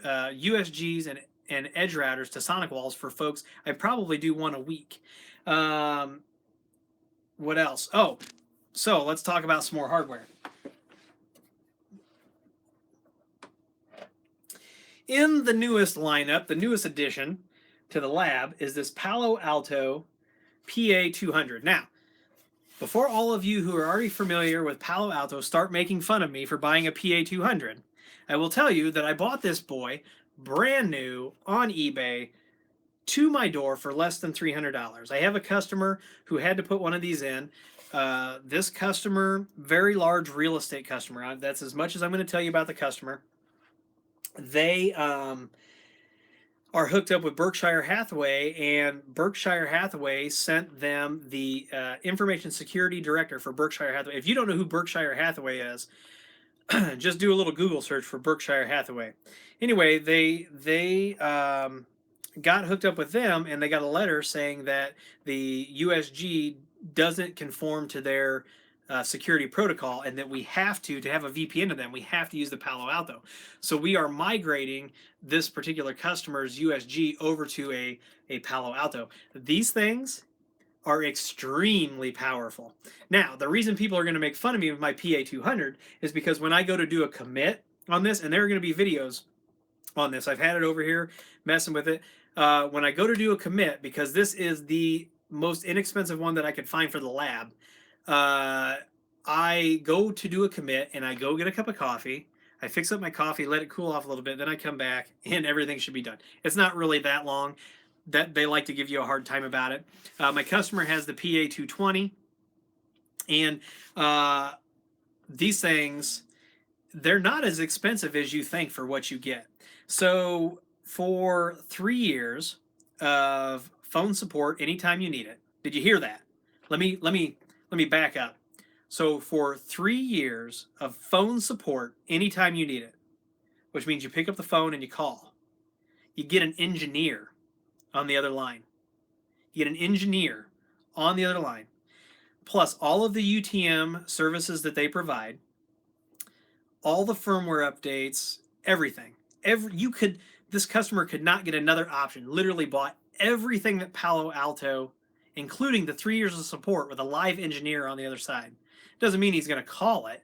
USGs and edge routers to Sonic walls for folks. I probably do one a week. What else? Oh, so let's talk about some more hardware. In the newest lineup, the newest addition to the lab is this Palo Alto PA200. Now, before all of you who are already familiar with Palo Alto start making fun of me for buying a PA200, I will tell you that I bought this boy brand new on eBay to my door for less than $300. I have a customer who had to put one of these in. This customer, very large real estate customer. That's as much as I'm going to tell you about the customer. They are hooked up with Berkshire Hathaway, and Berkshire Hathaway sent them the information security director for Berkshire Hathaway. If you don't know who Berkshire Hathaway is, just do a little Google search for Berkshire Hathaway. Anyway, they got hooked up with them, and they got a letter saying that the USG doesn't conform to their security protocol, and that we have to have a VPN to them, we have to use the Palo Alto. So we are migrating this particular customer's USG over to a Palo Alto. These things are extremely powerful. Now, the reason people are going to make fun of me with my PA200 is because when I go to do a commit on this, and there are going to be videos on this, I've had it over here messing with it. When I go to do a commit, because this is the most inexpensive one that I could find for the lab, I go to do a commit, and I go get a cup of coffee. I fix up my coffee, let it cool off a little bit, then I come back, and everything should be done. It's not really that long. That they like to give you a hard time about it. My customer has the PA220, and these things, they're not as expensive as you think for what you get. So for 3 years of phone support anytime you need it. Did you hear that? Let me back up. So for 3 years of phone support anytime you need it, which means you pick up the phone and you call, you get an engineer on the other line. You get an engineer on the other line, plus all of the UTM services that they provide, all the firmware updates, everything. This customer could not get another option. Literally bought everything that Palo Alto, including the 3 years of support with a live engineer on the other side. Doesn't mean he's going to call it.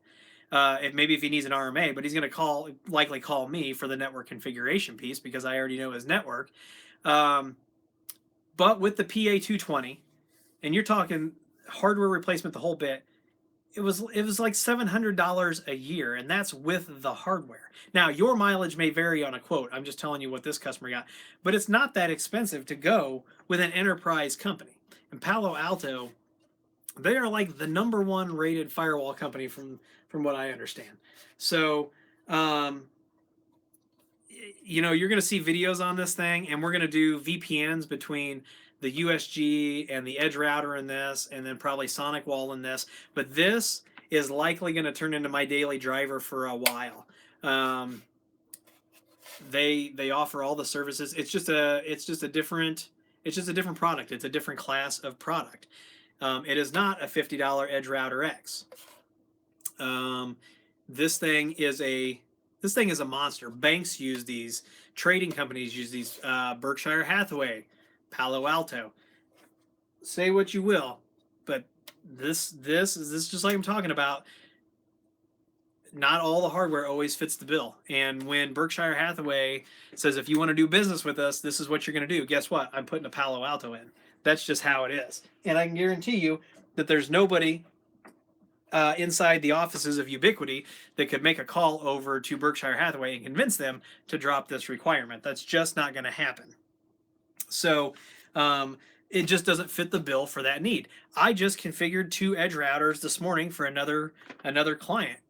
Maybe if he needs an RMA, but he's going to likely call me for the network configuration piece because I already know his network. But with the PA220, and you're talking hardware replacement, the whole bit, it was like $700 a year, and that's with the hardware. Now, your mileage may vary on a quote. I'm just telling you what this customer got. But it's not that expensive to go with an enterprise company. And Palo Alto, they are like the #1 rated firewall company from what I understand. So, you're going to see videos on this thing, and we're going to do VPNs between the USG and the edge router in this, and then probably Sonic Wall in this. But this is likely going to turn into my daily driver for a while. They offer all the services. It's just a different product. It's a different class of product. It is not a $50 Edge Router X. This thing is a monster. Banks use these. Trading companies use these. Berkshire Hathaway, Palo Alto. Say what you will, but this is just like I'm talking about. not all the hardware always fits the bill. And when Berkshire Hathaway says, if you want to do business with us, this is what you're going to do, guess what? I'm putting a Palo Alto in. That's just how it is. And I can guarantee you that there's nobody inside the offices of Ubiquiti that could make a call over to Berkshire Hathaway and convince them to drop this requirement. That's just not going to happen. So it just doesn't fit the bill for that need. I just configured 2 edge routers this morning for another client.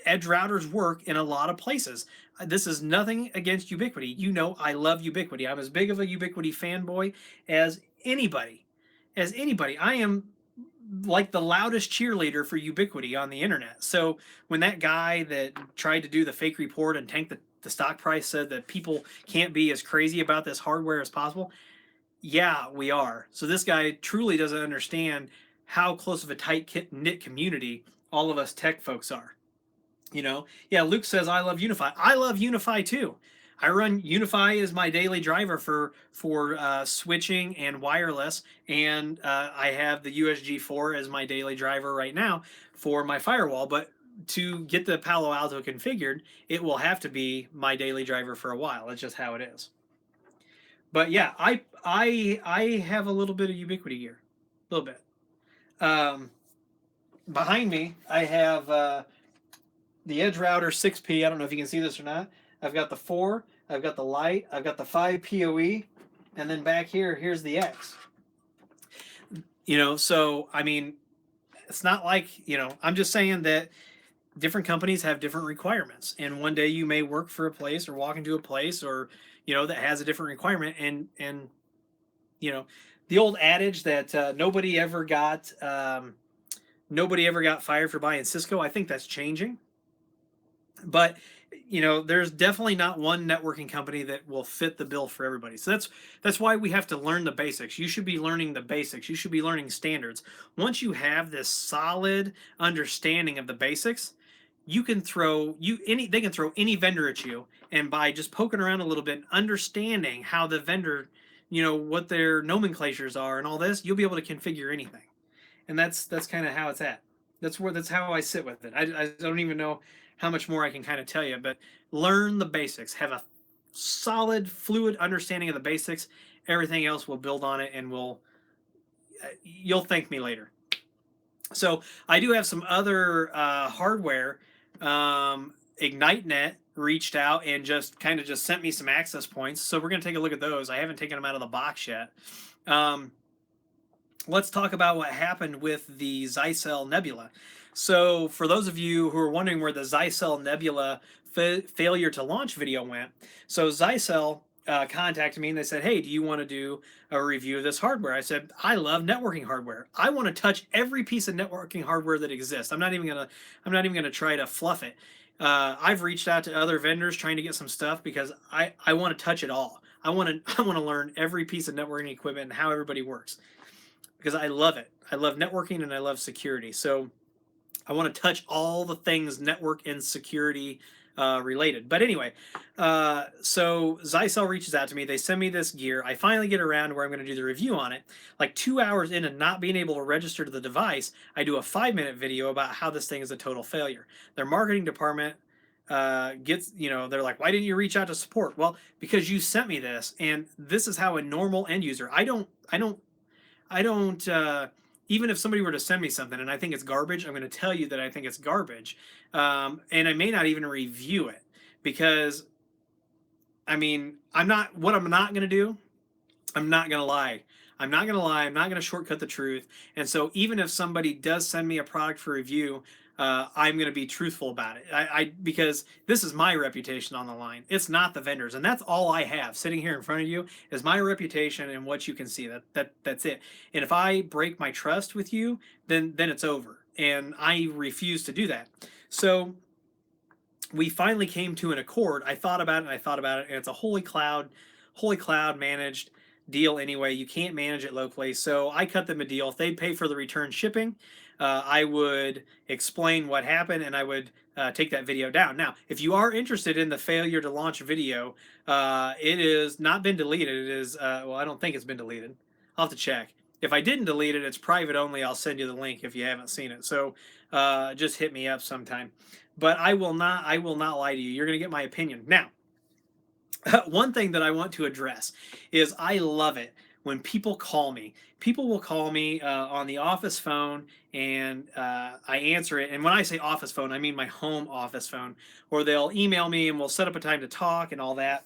Edge routers work in a lot of places. This is nothing against Ubiquiti. You know, I love Ubiquiti. I'm as big of a Ubiquiti fanboy as anybody. I am like the loudest cheerleader for Ubiquiti on the internet. So when that guy that tried to do the fake report and tank the stock price said that people can't be as crazy about this hardware as possible, yeah, we are. So this guy truly doesn't understand how close of a tight knit community all of us tech folks are. You know, yeah, Luke says, I love UniFi. I love UniFi too. I run UniFi as my daily driver for switching and wireless, and I have the USG4 as my daily driver right now for my firewall. But to get the Palo Alto configured, it will have to be my daily driver for a while. That's just how it is. But yeah, I have a little bit of Ubiquiti gear, a little bit. Behind me, I have the Edge Router 6P. I don't know if you can see this or not. I've got the 4, I've got the Lite, I've got the 5 PoE, and then back here, here's the X. You know, so I mean, it's not like, you know, I'm just saying that different companies have different requirements, and one day you may work for a place or walk into a place, or you know, that has a different requirement, and you know, the old adage that nobody ever got fired for buying Cisco. I think that's changing. But you know, there's definitely not one networking company that will fit the bill for everybody. So that's why we have to learn the basics. You should be learning the basics. You should be learning standards. Once you have this solid understanding of the basics, you can throw they can throw any vendor at you, and by just poking around a little bit, understanding how the vendor, you know, what their nomenclatures are and all this, you'll be able to configure anything. And that's kind of how it's at. That's how I sit with it. I don't even know how much more I can kind of tell you, but learn the basics. Have a solid, fluid understanding of the basics. Everything else will build on it, and you'll thank me later. So I do have some other hardware. IgniteNet reached out and just sent me some access points. So we're going to take a look at those. I haven't taken them out of the box yet. Let's talk about what happened with the Zyxel Nebula. So for those of you who are wondering where the Zyxel Nebula failure to launch video went, so Zyxel contacted me and they said, hey, do you want to do a review of this hardware? I said, I love networking hardware. I want to touch every piece of networking hardware that exists. I'm not even gonna try to fluff it. I've reached out to other vendors trying to get some stuff because I want to touch it all. I want to learn every piece of networking equipment and how everybody works, because I love it. I love networking and I love security. So I want to touch all the things network and security related. But anyway, so Zyxel reaches out to me. They send me this gear. I finally get around to where I'm going to do the review on it. Like 2 hours in and not being able to register to the device, I do a 5-minute video about how this thing is a total failure. Their marketing department gets, you know, they're like, why didn't you reach out to support? Well, because you sent me this, and this is how a normal end user, I don't even if somebody were to send me something and I think it's garbage, I'm going to tell you that I think it's garbage. And I may not even review it, because I mean, I'm not going to do, I'm not going to lie. I'm not going to shortcut the truth. And so even if somebody does send me a product for review, I'm going to be truthful about it. Because this is my reputation on the line. It's not the vendors, and that's all I have sitting here in front of you is my reputation and what you can see. That's it. And if I break my trust with you, then it's over, and I refuse to do that. So we finally came to an accord. I thought about it, and it's a Holy Cloud managed deal anyway. You can't manage it locally, so I cut them a deal. If they pay for the return shipping, I would explain what happened, and I would take that video down. Now, if you are interested in the failure to launch video, it has not been deleted. It is, well, I don't think it's been deleted. I'll have to check. If I didn't delete it, it's private only. I'll send you the link if you haven't seen it. So just hit me up sometime. but I will not lie to you. You're going to get my opinion. Now, one thing that I want to address is I love it when people call me. People will call me on the office phone, and I answer it. And when I say office phone, I mean my home office phone. Or they'll email me and we'll set up a time to talk and all that.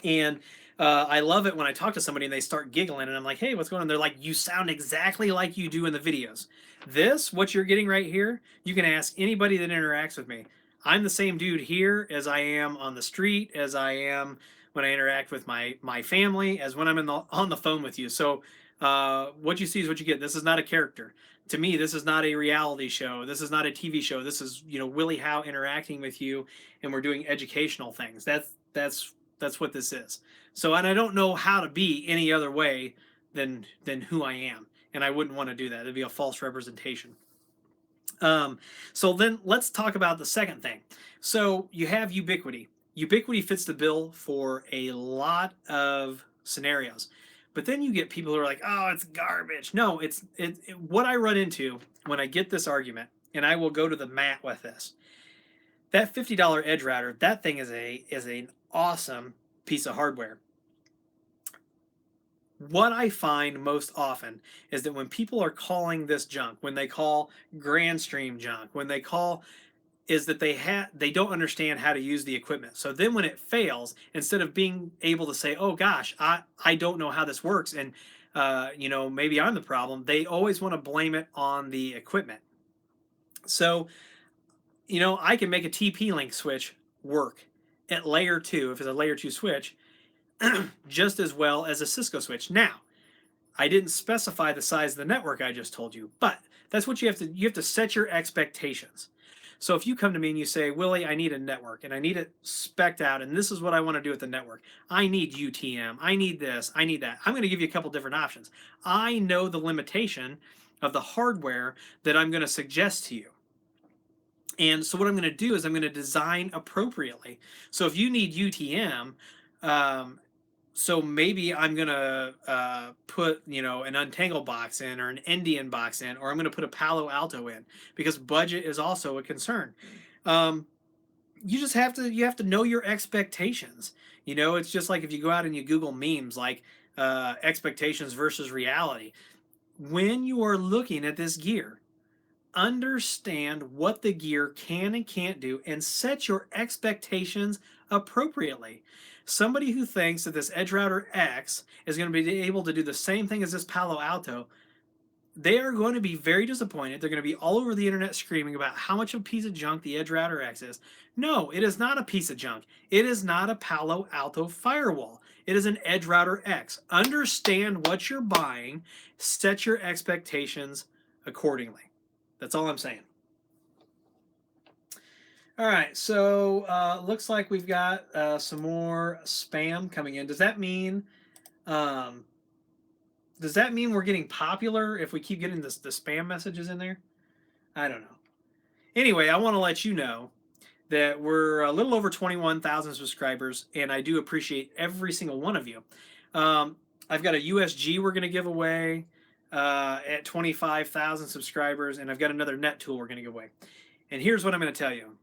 And I love it when I talk to somebody and they start giggling, and I'm like, hey, what's going on? They're like, you sound exactly like you do in the videos. This, what you're getting right here, you can ask anybody that interacts with me. I'm the same dude here as I am on the street, as I am when I interact with my family, as when I'm on the phone with you. So what you see is what you get. This is not a character. To me, this is not a reality show. This is not a TV show. This is, Willie Howe interacting with you, and we're doing educational things. That's what this is. So, and I don't know how to be any other way than who I am, and I wouldn't want to do that. It'd be a false representation. So then let's talk about the second thing. So you have Ubiquiti. Ubiquiti fits the bill for a lot of scenarios, but then you get people who are like, "Oh, it's garbage." No, what I run into when I get this argument, and I will go to the mat with this. That $50 edge router, that thing is an awesome piece of hardware. What I find most often is that when people are calling this junk, when they call Grandstream junk, when they call, is that they don't understand how to use the equipment. So then when it fails, instead of being able to say, "Oh gosh, I don't know how this works," and maybe I'm the problem, they always want to blame it on the equipment. So I can make a TP-Link switch work at layer 2 if it's a layer 2 switch just as well as a Cisco switch. Now, I didn't specify the size of the network I just told you, but that's what you have to set your expectations. So if you come to me and you say, "Willie, I need a network and I need it specced out, and this is what I want to do with the network. I need UTM, I need this, I need that." I'm going to give you a couple different options. I know the limitation of the hardware that I'm going to suggest to you. And so what I'm going to do is I'm going to design appropriately. So if you need UTM, so maybe I'm going to put, an Untangle box in, or an Endian box in, or I'm going to put a Palo Alto in, because budget is also a concern. You just have to know your expectations. It's just like if you go out and you Google memes like expectations versus reality. When you are looking at this gear, understand what the gear can and can't do and set your expectations appropriately. Somebody who thinks that this Edge Router X is going to be able to do the same thing as this Palo Alto, they are going to be very disappointed. They're going to be all over the internet screaming about how much of a piece of junk the Edge Router X is. No, it is not a piece of junk. It is not a Palo Alto firewall. It is an Edge Router X. Understand what you're buying, set your expectations accordingly. That's all I'm saying. All right, so looks like we've got some more spam coming in. Does that mean we're getting popular if we keep getting the spam messages in there? I don't know. Anyway, I want to let you know that we're a little over 21,000 subscribers, and I do appreciate every single one of you. I've got a USG we're going to give away at 25,000 subscribers, and I've got another net tool we're going to give away. And here's what I'm going to tell you,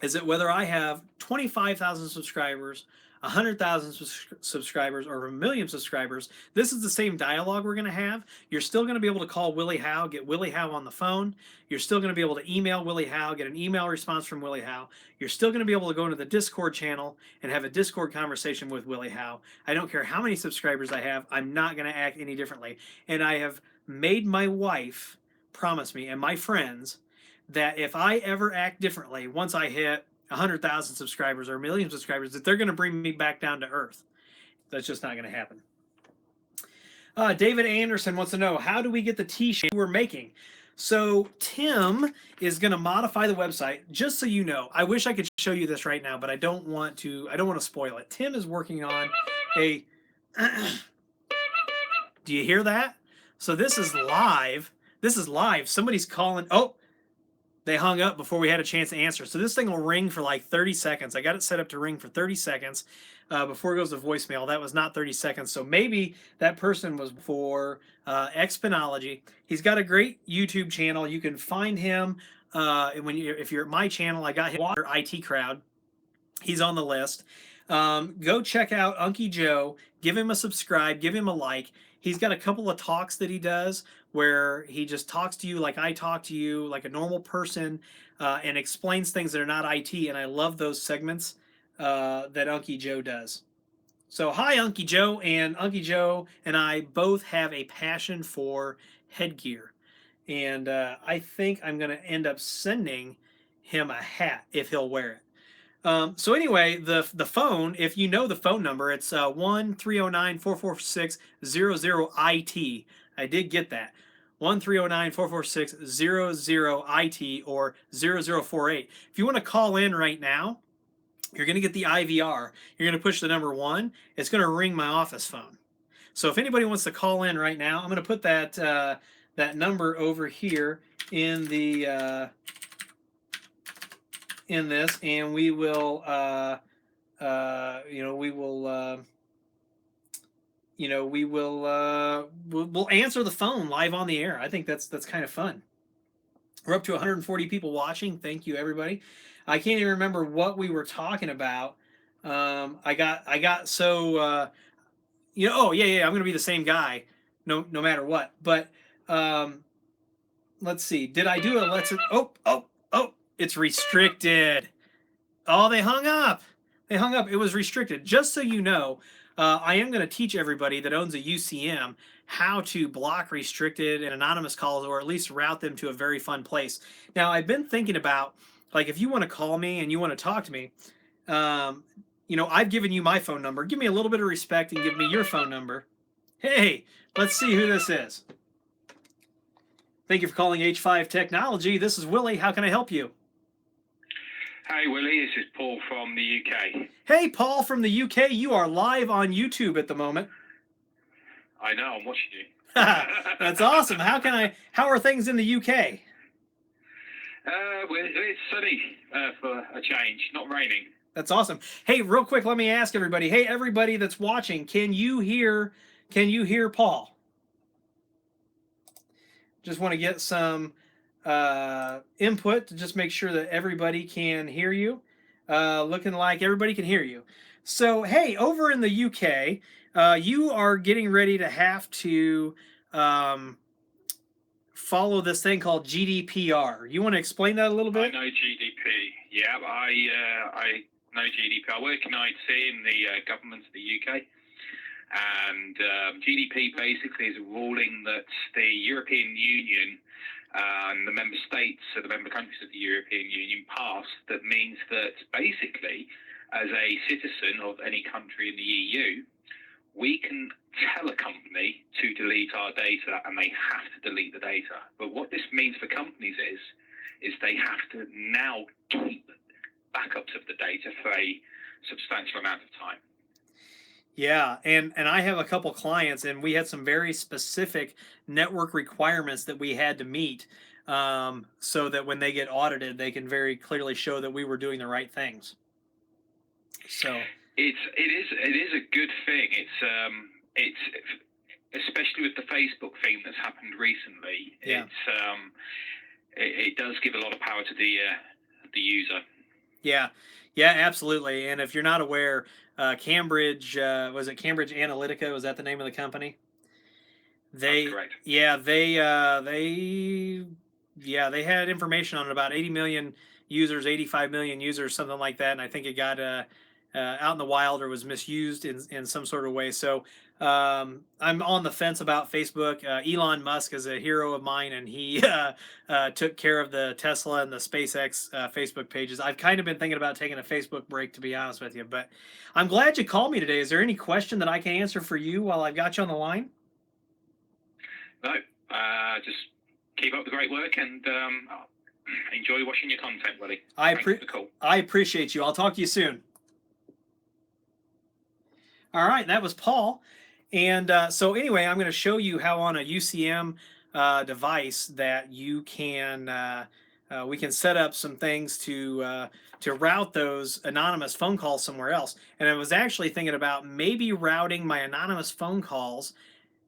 is that whether I have 25,000 subscribers, 100,000 subscribers, or 1,000,000 subscribers, this is the same dialogue we're going to have. You're still going to be able to call Willie Howe, get Willie Howe on the phone. You're still going to be able to email Willie Howe, get an email response from Willie Howe. You're still going to be able to go into the Discord channel and have a Discord conversation with Willie Howe. I don't care how many subscribers I have. I'm not going to act any differently. And I have made my wife promise me, and my friends, that if I ever act differently once I hit 100,000 subscribers or 1,000,000 subscribers, that they're going to bring me back down to earth. That's just not going to happen. David Anderson wants to know, how do we get the t-shirt we're making? So Tim is going to modify the website. Just so you know, I wish I could show you this right now, but I don't want to spoil it. Tim is working on a do you hear that? So this is live. Somebody's calling. Oh, they hung up before we had a chance to answer. So this thing will ring for like 30 seconds. I got it set up to ring for 30 seconds before it goes to voicemail. That was not 30 seconds. So maybe that person was for Expinology. He's got a great YouTube channel. You can find him if you're at my channel, I got him Water IT Crowd. He's on the list. Go check out Unky Joe. Give him a subscribe. Give him a like. He's got a couple of talks that he does where he just talks to you like I talk to you, like a normal person, and explains things that are not IT. And I love those segments that Unky Joe does. So hi, Unky Joe. And Unky Joe and I both have a passion for headgear. And I think I'm going to end up sending him a hat if he'll wear it. So anyway, the phone, if you know the phone number, it's 1-309-446-00IT. I did get that. 1-309-446-00IT or 0048. If you want to call in right now, you're going to get the IVR. You're going to push the number 1. It's going to ring my office phone. So if anybody wants to call in right now, I'm going to put that that number over here in the in this, and we will we'll answer the phone live on the air. I think that's kind of fun. We're up to 140 people watching. Thank you, everybody. I can't even remember what we were talking about. I got so oh yeah, I'm gonna be the same guy no matter what. But let's see. Did I do a let's? Oh, it's restricted. Oh, they hung up. They hung up. It was restricted. Just so you know, I am going to teach everybody that owns a UCM how to block restricted and anonymous calls, or at least route them to a very fun place. Now, I've been thinking about, like, if you want to call me and you want to talk to me, I've given you my phone number. Give me a little bit of respect and give me your phone number. Hey, let's see who this is. Thank you for calling H5 Technology. This is Willie. How can I help you? Hey, Willie. This is Paul from the UK. Hey, Paul from the UK. You are live on YouTube at the moment. I know. I'm watching you. That's awesome. How are things in the UK? It's sunny for a change. Not raining. That's awesome. Hey, real quick, let me ask everybody. Hey, everybody that's watching, can you hear Paul? Just want to get some input to just make sure that everybody can hear you. Looking like everybody can hear you. So, hey, over in the UK, you are getting ready to have to follow this thing called GDPR. You want to explain that a little bit? I know GDP. Yeah, I know GDP. I work in IT in the government of the UK. And GDP basically is a ruling that the European Union and the member states, so the member countries of the European Union passed, that means that basically, as a citizen of any country in the EU, we can tell a company to delete our data, and they have to delete the data. But what this means for companies is they have to now keep backups of the data for a substantial amount of time. Yeah, and I have a couple clients, and we had some very specific network requirements that we had to meet, so that when they get audited, they can very clearly show that we were doing the right things. So it is a good thing. It's especially with the Facebook thing that's happened recently. Yeah. It does give a lot of power to the user. Yeah, absolutely. And if you're not aware, Cambridge, was it Cambridge Analytica? Was that the name of the company? That's correct. Yeah, they had information on about 80 million users, 85 million users, something like that. And I think it got out in the wild or was misused in some sort of way. So I'm on the fence about Facebook. Elon Musk is a hero of mine, and he took care of the Tesla and the SpaceX Facebook pages. I've kind of been thinking about taking a Facebook break, to be honest with you, but I'm glad you called me today. Is there any question that I can answer for you while I've got you on the line? No, just keep up the great work, and enjoy watching your content, Willie. I appreciate you. I'll talk to you soon. All right, that was Paul. And so anyway, I'm going to show you how on a UCM device that you can, we can set up some things to route those anonymous phone calls somewhere else. And I was actually thinking about maybe routing my anonymous phone calls.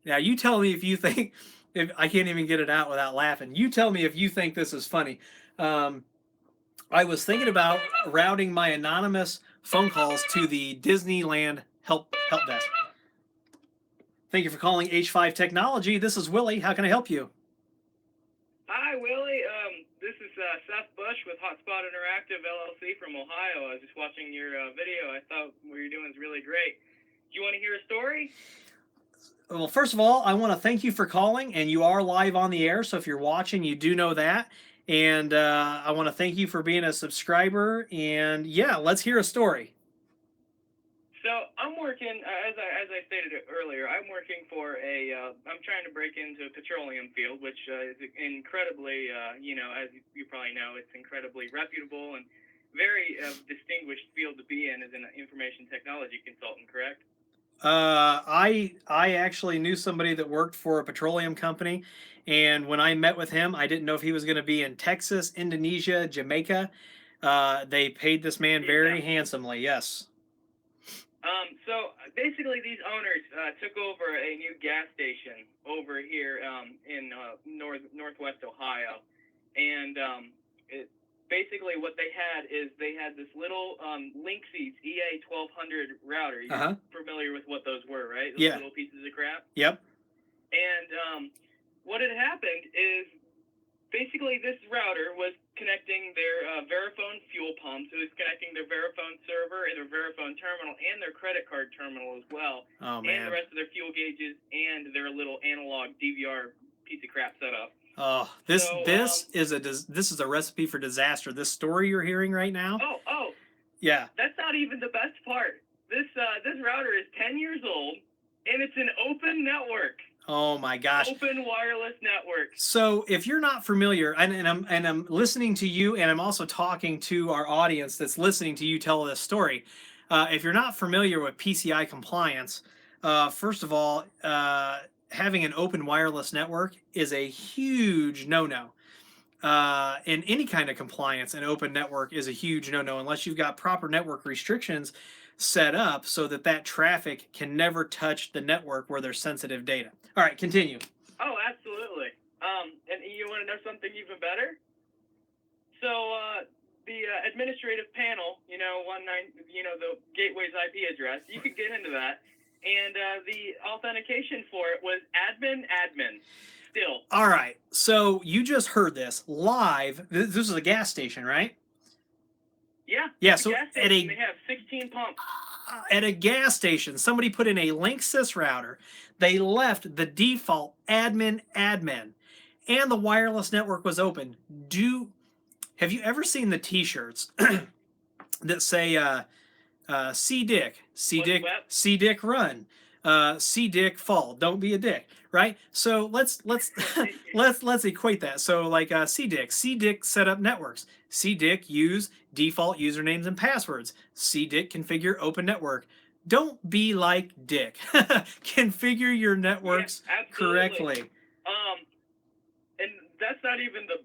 Now, you tell me if you think, if I can't even get it out without laughing. You tell me if you think this is funny. I was thinking about routing my anonymous phone calls to the Disneyland help desk. Thank you for calling H5 Technology. This is Willie. How can I help you? Hi, Willie. This is Seth Bush with Hotspot Interactive LLC from Ohio. I was just watching your video. I thought what you're doing is really great. Do you want to hear a story? Well, first of all, I want to thank you for calling, and you are live on the air. So if you're watching, you do know that. And I want to thank you for being a subscriber. And yeah, let's hear a story. So I'm working, as I stated earlier, I'm working for I'm trying to break into a petroleum field, which is incredibly, as you probably know, it's incredibly reputable and very distinguished field to be in as an information technology consultant, correct? I actually knew somebody that worked for a petroleum company, and when I met with him, I didn't know if he was going to be in Texas, Indonesia, Jamaica. They paid this man very handsomely. Yes. So basically, these owners took over a new gas station over here in northwest Ohio, and basically what they had is they had this little Linksys EA1200 router. You're familiar with what those were, right? Those little pieces of crap. Yep. And what had happened is basically this router was connecting their Verifone fuel pumps. It was connecting their Verifone server and their Verifone terminal and their credit card terminal as well. Oh, man. And the rest of their fuel gauges and their little analog DVR piece of crap setup. Oh, this is a recipe for disaster. This story you're hearing right now. Oh. Yeah. That's not even the best part. This router is 10 years old, and it's an open network. Oh my gosh. Open wireless network. So if you're not familiar, and I'm listening to you, and I'm also talking to our audience that's listening to you tell this story. If you're not familiar with PCI compliance, first of all, having an open wireless network is a huge no-no. In any kind of compliance, an open network is a huge no-no unless you've got proper network restrictions set up so that traffic can never touch the network where there's sensitive data. All right, continue. Oh, absolutely. And you want to know something even better? So the administrative panel, the gateway's IP address, you could get into that, and the authentication for it was admin. Still. All right. So you just heard this live. This is a gas station, right? Yeah. Yeah. So they have 16 pumps. At a gas station, somebody put in a Linksys router. They left the default admin, and the wireless network was open. Have you ever seen the T-shirts that say "See Dick, See Dick run, See Dick fall, don't be a dick"? Right. So let's equate that. So like See Dick set up networks. See Dick use default usernames and passwords. See Dick configure open network. Don't be like Dick. Configure your networks correctly. And that's not even the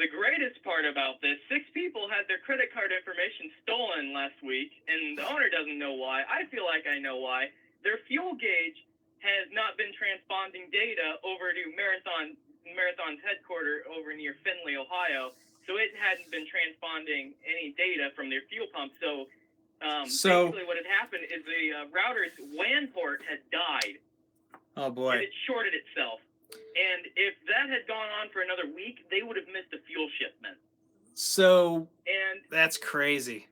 greatest part about this. 6 people had their credit card information stolen last week, and the owner doesn't know why. I feel like I know why. Their fuel gauge has not been transponding data over to Marathon's headquarters over near Findlay, Ohio. So it hadn't been transponding any data from their fuel pump. So basically what had happened is the router's WAN port had died. Oh, boy. And it shorted itself. And if that had gone on for another week, they would have missed a fuel shipment. And that's crazy.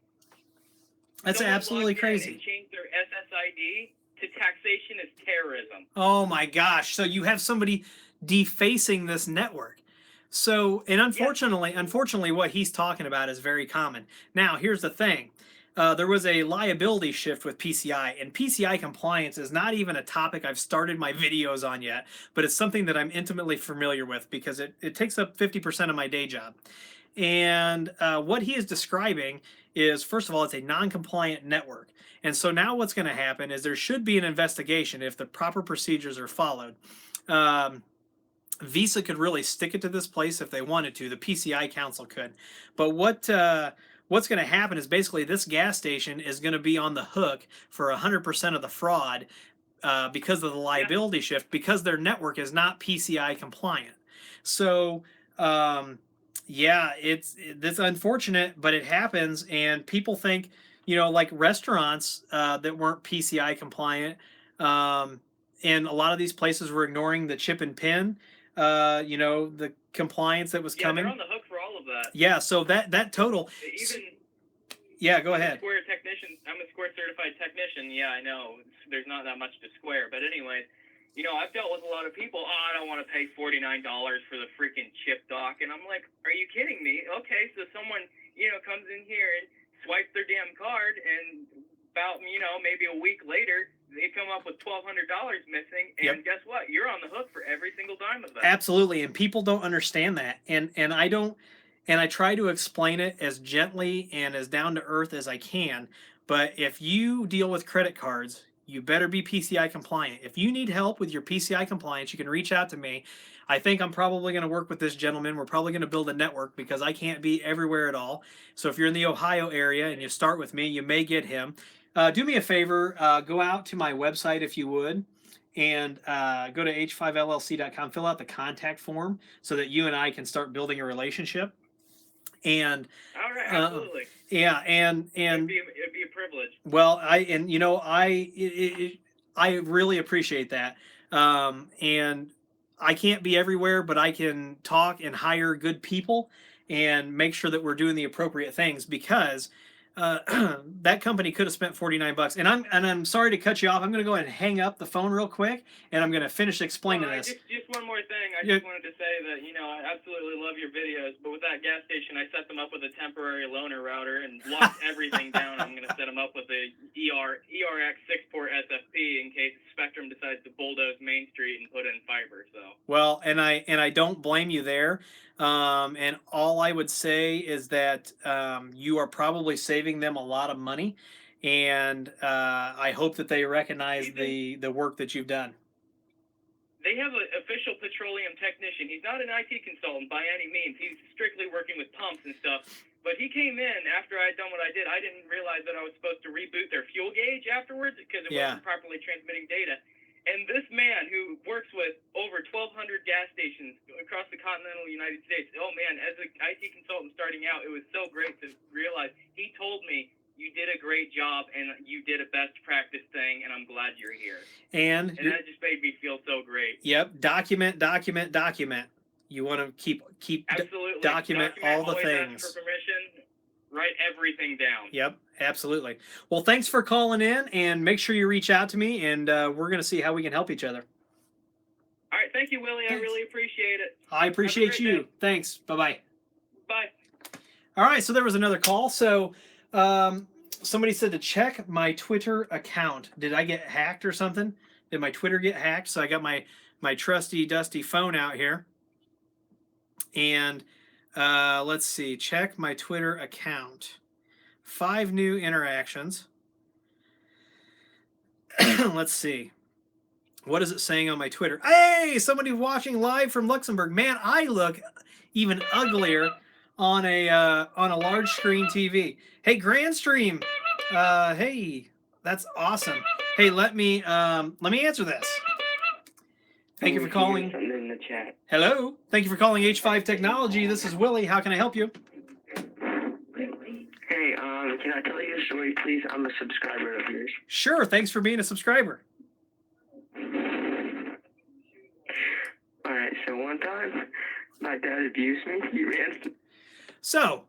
That's absolutely crazy. And change their SSID to taxation as terrorism. Oh, my gosh. So you have somebody defacing this network. So, and unfortunately, what he's talking about is very common. Now, here's the thing. There was a liability shift with PCI, and PCI compliance is not even a topic I've started my videos on yet, but it's something that I'm intimately familiar with because it takes up 50% of my day job. And what he is describing is, first of all, it's a non-compliant network. And so now what's going to happen is there should be an investigation if the proper procedures are followed. Visa could really stick it to this place if they wanted to. The PCI Council could. But what's going to happen is basically this gas station is going to be on the hook for 100% of the fraud because of the liability shift, because their network is not PCI compliant. So Yeah, that's unfortunate, but it happens, and people think, like restaurants that weren't PCI compliant, um, and a lot of these places were ignoring the chip and pin, the compliance that was Yeah, they're coming. on the hook for all of that. Yeah, so that total. Even Yeah, go I'm ahead. a Square technician. I'm a Square certified technician. Yeah, I know. There's not that much to Square, but anyways, I've dealt with a lot of people. Oh, I don't want to pay $49 for the freaking chip dock, and I'm like, are you kidding me? Okay, so someone comes in here and swipes their damn card, and about maybe a week later, they come up with $1,200 missing, and Yep. guess what? You're on the hook for every single dime of that. Absolutely, and people don't understand that, and I don't, and I try to explain it as gently and as down to earth as I can. But if you deal with credit cards, you better be PCI compliant. If you need help with your PCI compliance, you can reach out to me. I think I'm probably going to work with this gentleman. We're probably going to build a network because I can't be everywhere at all. So if you're in the Ohio area and you start with me, you may get him. Do me a favor, go out to my website if you would, and go to h5llc.com, fill out the contact form so that you and I can start building a relationship. And all right, absolutely. Yeah, and it'd be a privilege. Well, I really appreciate that. And I can't be everywhere, but I can talk and hire good people and make sure that we're doing the appropriate things, because that company could have spent $49. And I'm sorry to cut you off. I'm going to go ahead and hang up the phone real quick, and I'm going to finish explaining this. Just one more thing. I just wanted to say that I absolutely love your videos, but with that gas station, I set them up with a temporary loaner router and locked everything down. I'm going to set them up with a ERX 6-port SFP in case Spectrum decides to bulldoze Main Street and put in fiber. So well, and I don't blame you there. And all I would say is that you are probably saving them a lot of money, and I hope that they recognize the work that you've done. They have an official petroleum technician. He's not an IT consultant by any means. He's strictly working with pumps and stuff. But he came in after I had done what I did. I didn't realize that I was supposed to reboot their fuel gauge afterwards because it wasn't properly transmitting data. And this man who works with over 1,200 gas stations across the continental United States, oh man, as an IT consultant starting out, it was so great to realize. He told me, you did a great job and you did a best practice thing, and I'm glad you're here. And that just made me feel so great. Yep, document. You want to keep absolutely document all the things. Ask for permission. Write everything down. Yep, absolutely. Well, thanks for calling in, and make sure you reach out to me, and we're going to see how we can help each other. All right, thank you, Willie. Thanks. I really appreciate it. I appreciate you. Day. Thanks. Bye-bye. Bye. All right, so there was another call. So somebody said to check my Twitter account. Did I get hacked or something? Did my Twitter get hacked? So I got my trusty, dusty phone out here. And let's see, check my Twitter account. 5 new interactions. Let's see. What is it saying on my Twitter? Hey, somebody watching live from Luxembourg. Man, I look even uglier on a large screen TV. Hey, Grandstream. Hey, that's awesome. Hey, let me answer this. Thank you for calling. In the chat. Hello. Thank you for calling H5 Technology. This is Willie. How can I help you? Hey, can I tell you a story, please? I'm a subscriber of yours. Sure. Thanks for being a subscriber. All right. So one time, my dad abused me. He ran. So,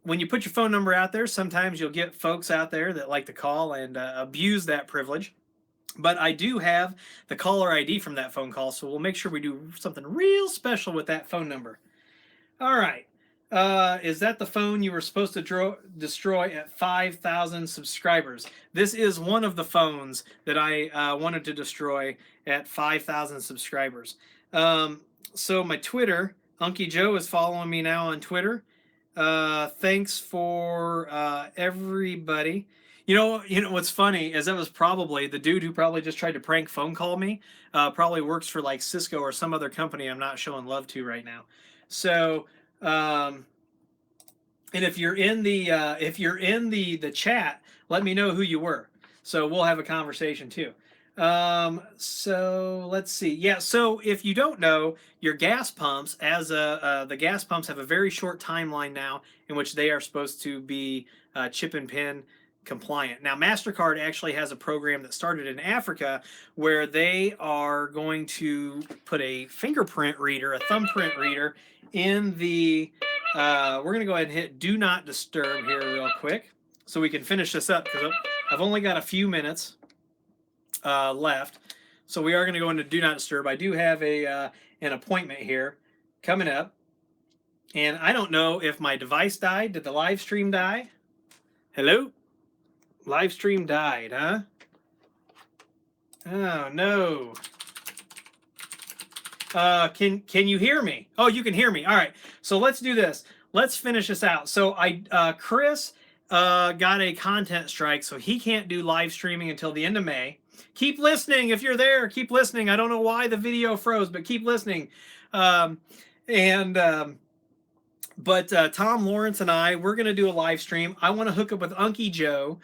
when you put your phone number out there, sometimes you'll get folks out there that like to call and abuse that privilege. But I do have the caller ID from that phone call, so we'll make sure we do something real special with that phone number. All right. Is that the phone you were supposed to destroy at 5,000 subscribers? This is one of the phones that I wanted to destroy at 5,000 subscribers. So my Twitter, Unky Joe is following me now on Twitter. Thanks for everybody. You know what's funny is that was probably the dude who probably just tried to prank phone call me. Probably works for like Cisco or some other company I'm not showing love to right now. So, and if you're in the chat, let me know who you were. So we'll have a conversation too. So let's see. Yeah. So if you don't know, your gas pumps, the gas pumps have a very short timeline now in which they are supposed to be chip and pin compliant. Now, MasterCard actually has a program that started in Africa where they are going to put a fingerprint reader, a thumbprint reader in the, we're going to go ahead and hit do not disturb here real quick so we can finish this up because I've only got a few minutes left. So we are going to go into do not disturb. I do have an appointment here coming up. And I don't know if my device died. Did the live stream die? Hello? Live stream died, huh? Oh, no. Can you hear me? Oh, you can hear me. All right. So let's do this. Let's finish this out. So Chris got a content strike, so he can't do live streaming until the end of May. Keep listening if you're there. Keep listening. I don't know why the video froze, but keep listening. But Tom Lawrence and we're going to do a live stream. I want to hook up with Unky Joe.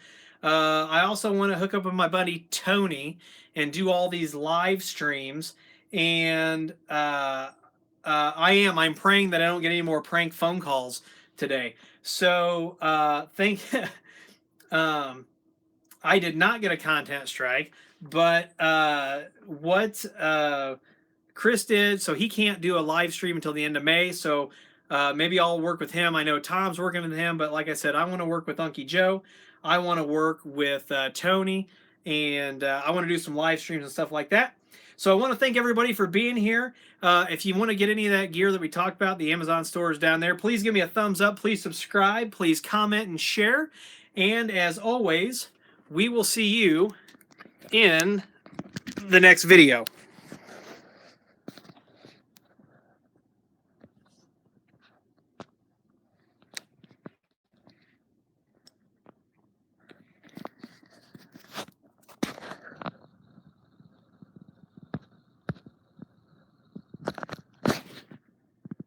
I also want to hook up with my buddy Tony and do all these live streams. And I'm praying that I don't get any more prank phone calls today. So I did not get a content strike, but what Chris did, so he can't do a live stream until the end of May. So maybe I'll work with him. I know Tom's working with him, but like I said, I want to work with Unky Joe. I want to work with Tony, and I want to do some live streams and stuff like that. So I want to thank everybody for being here. If you want to get any of that gear that we talked about, the Amazon store is down there. Please give me a thumbs up. Please subscribe. Please comment and share. And as always, we will see you in the next video.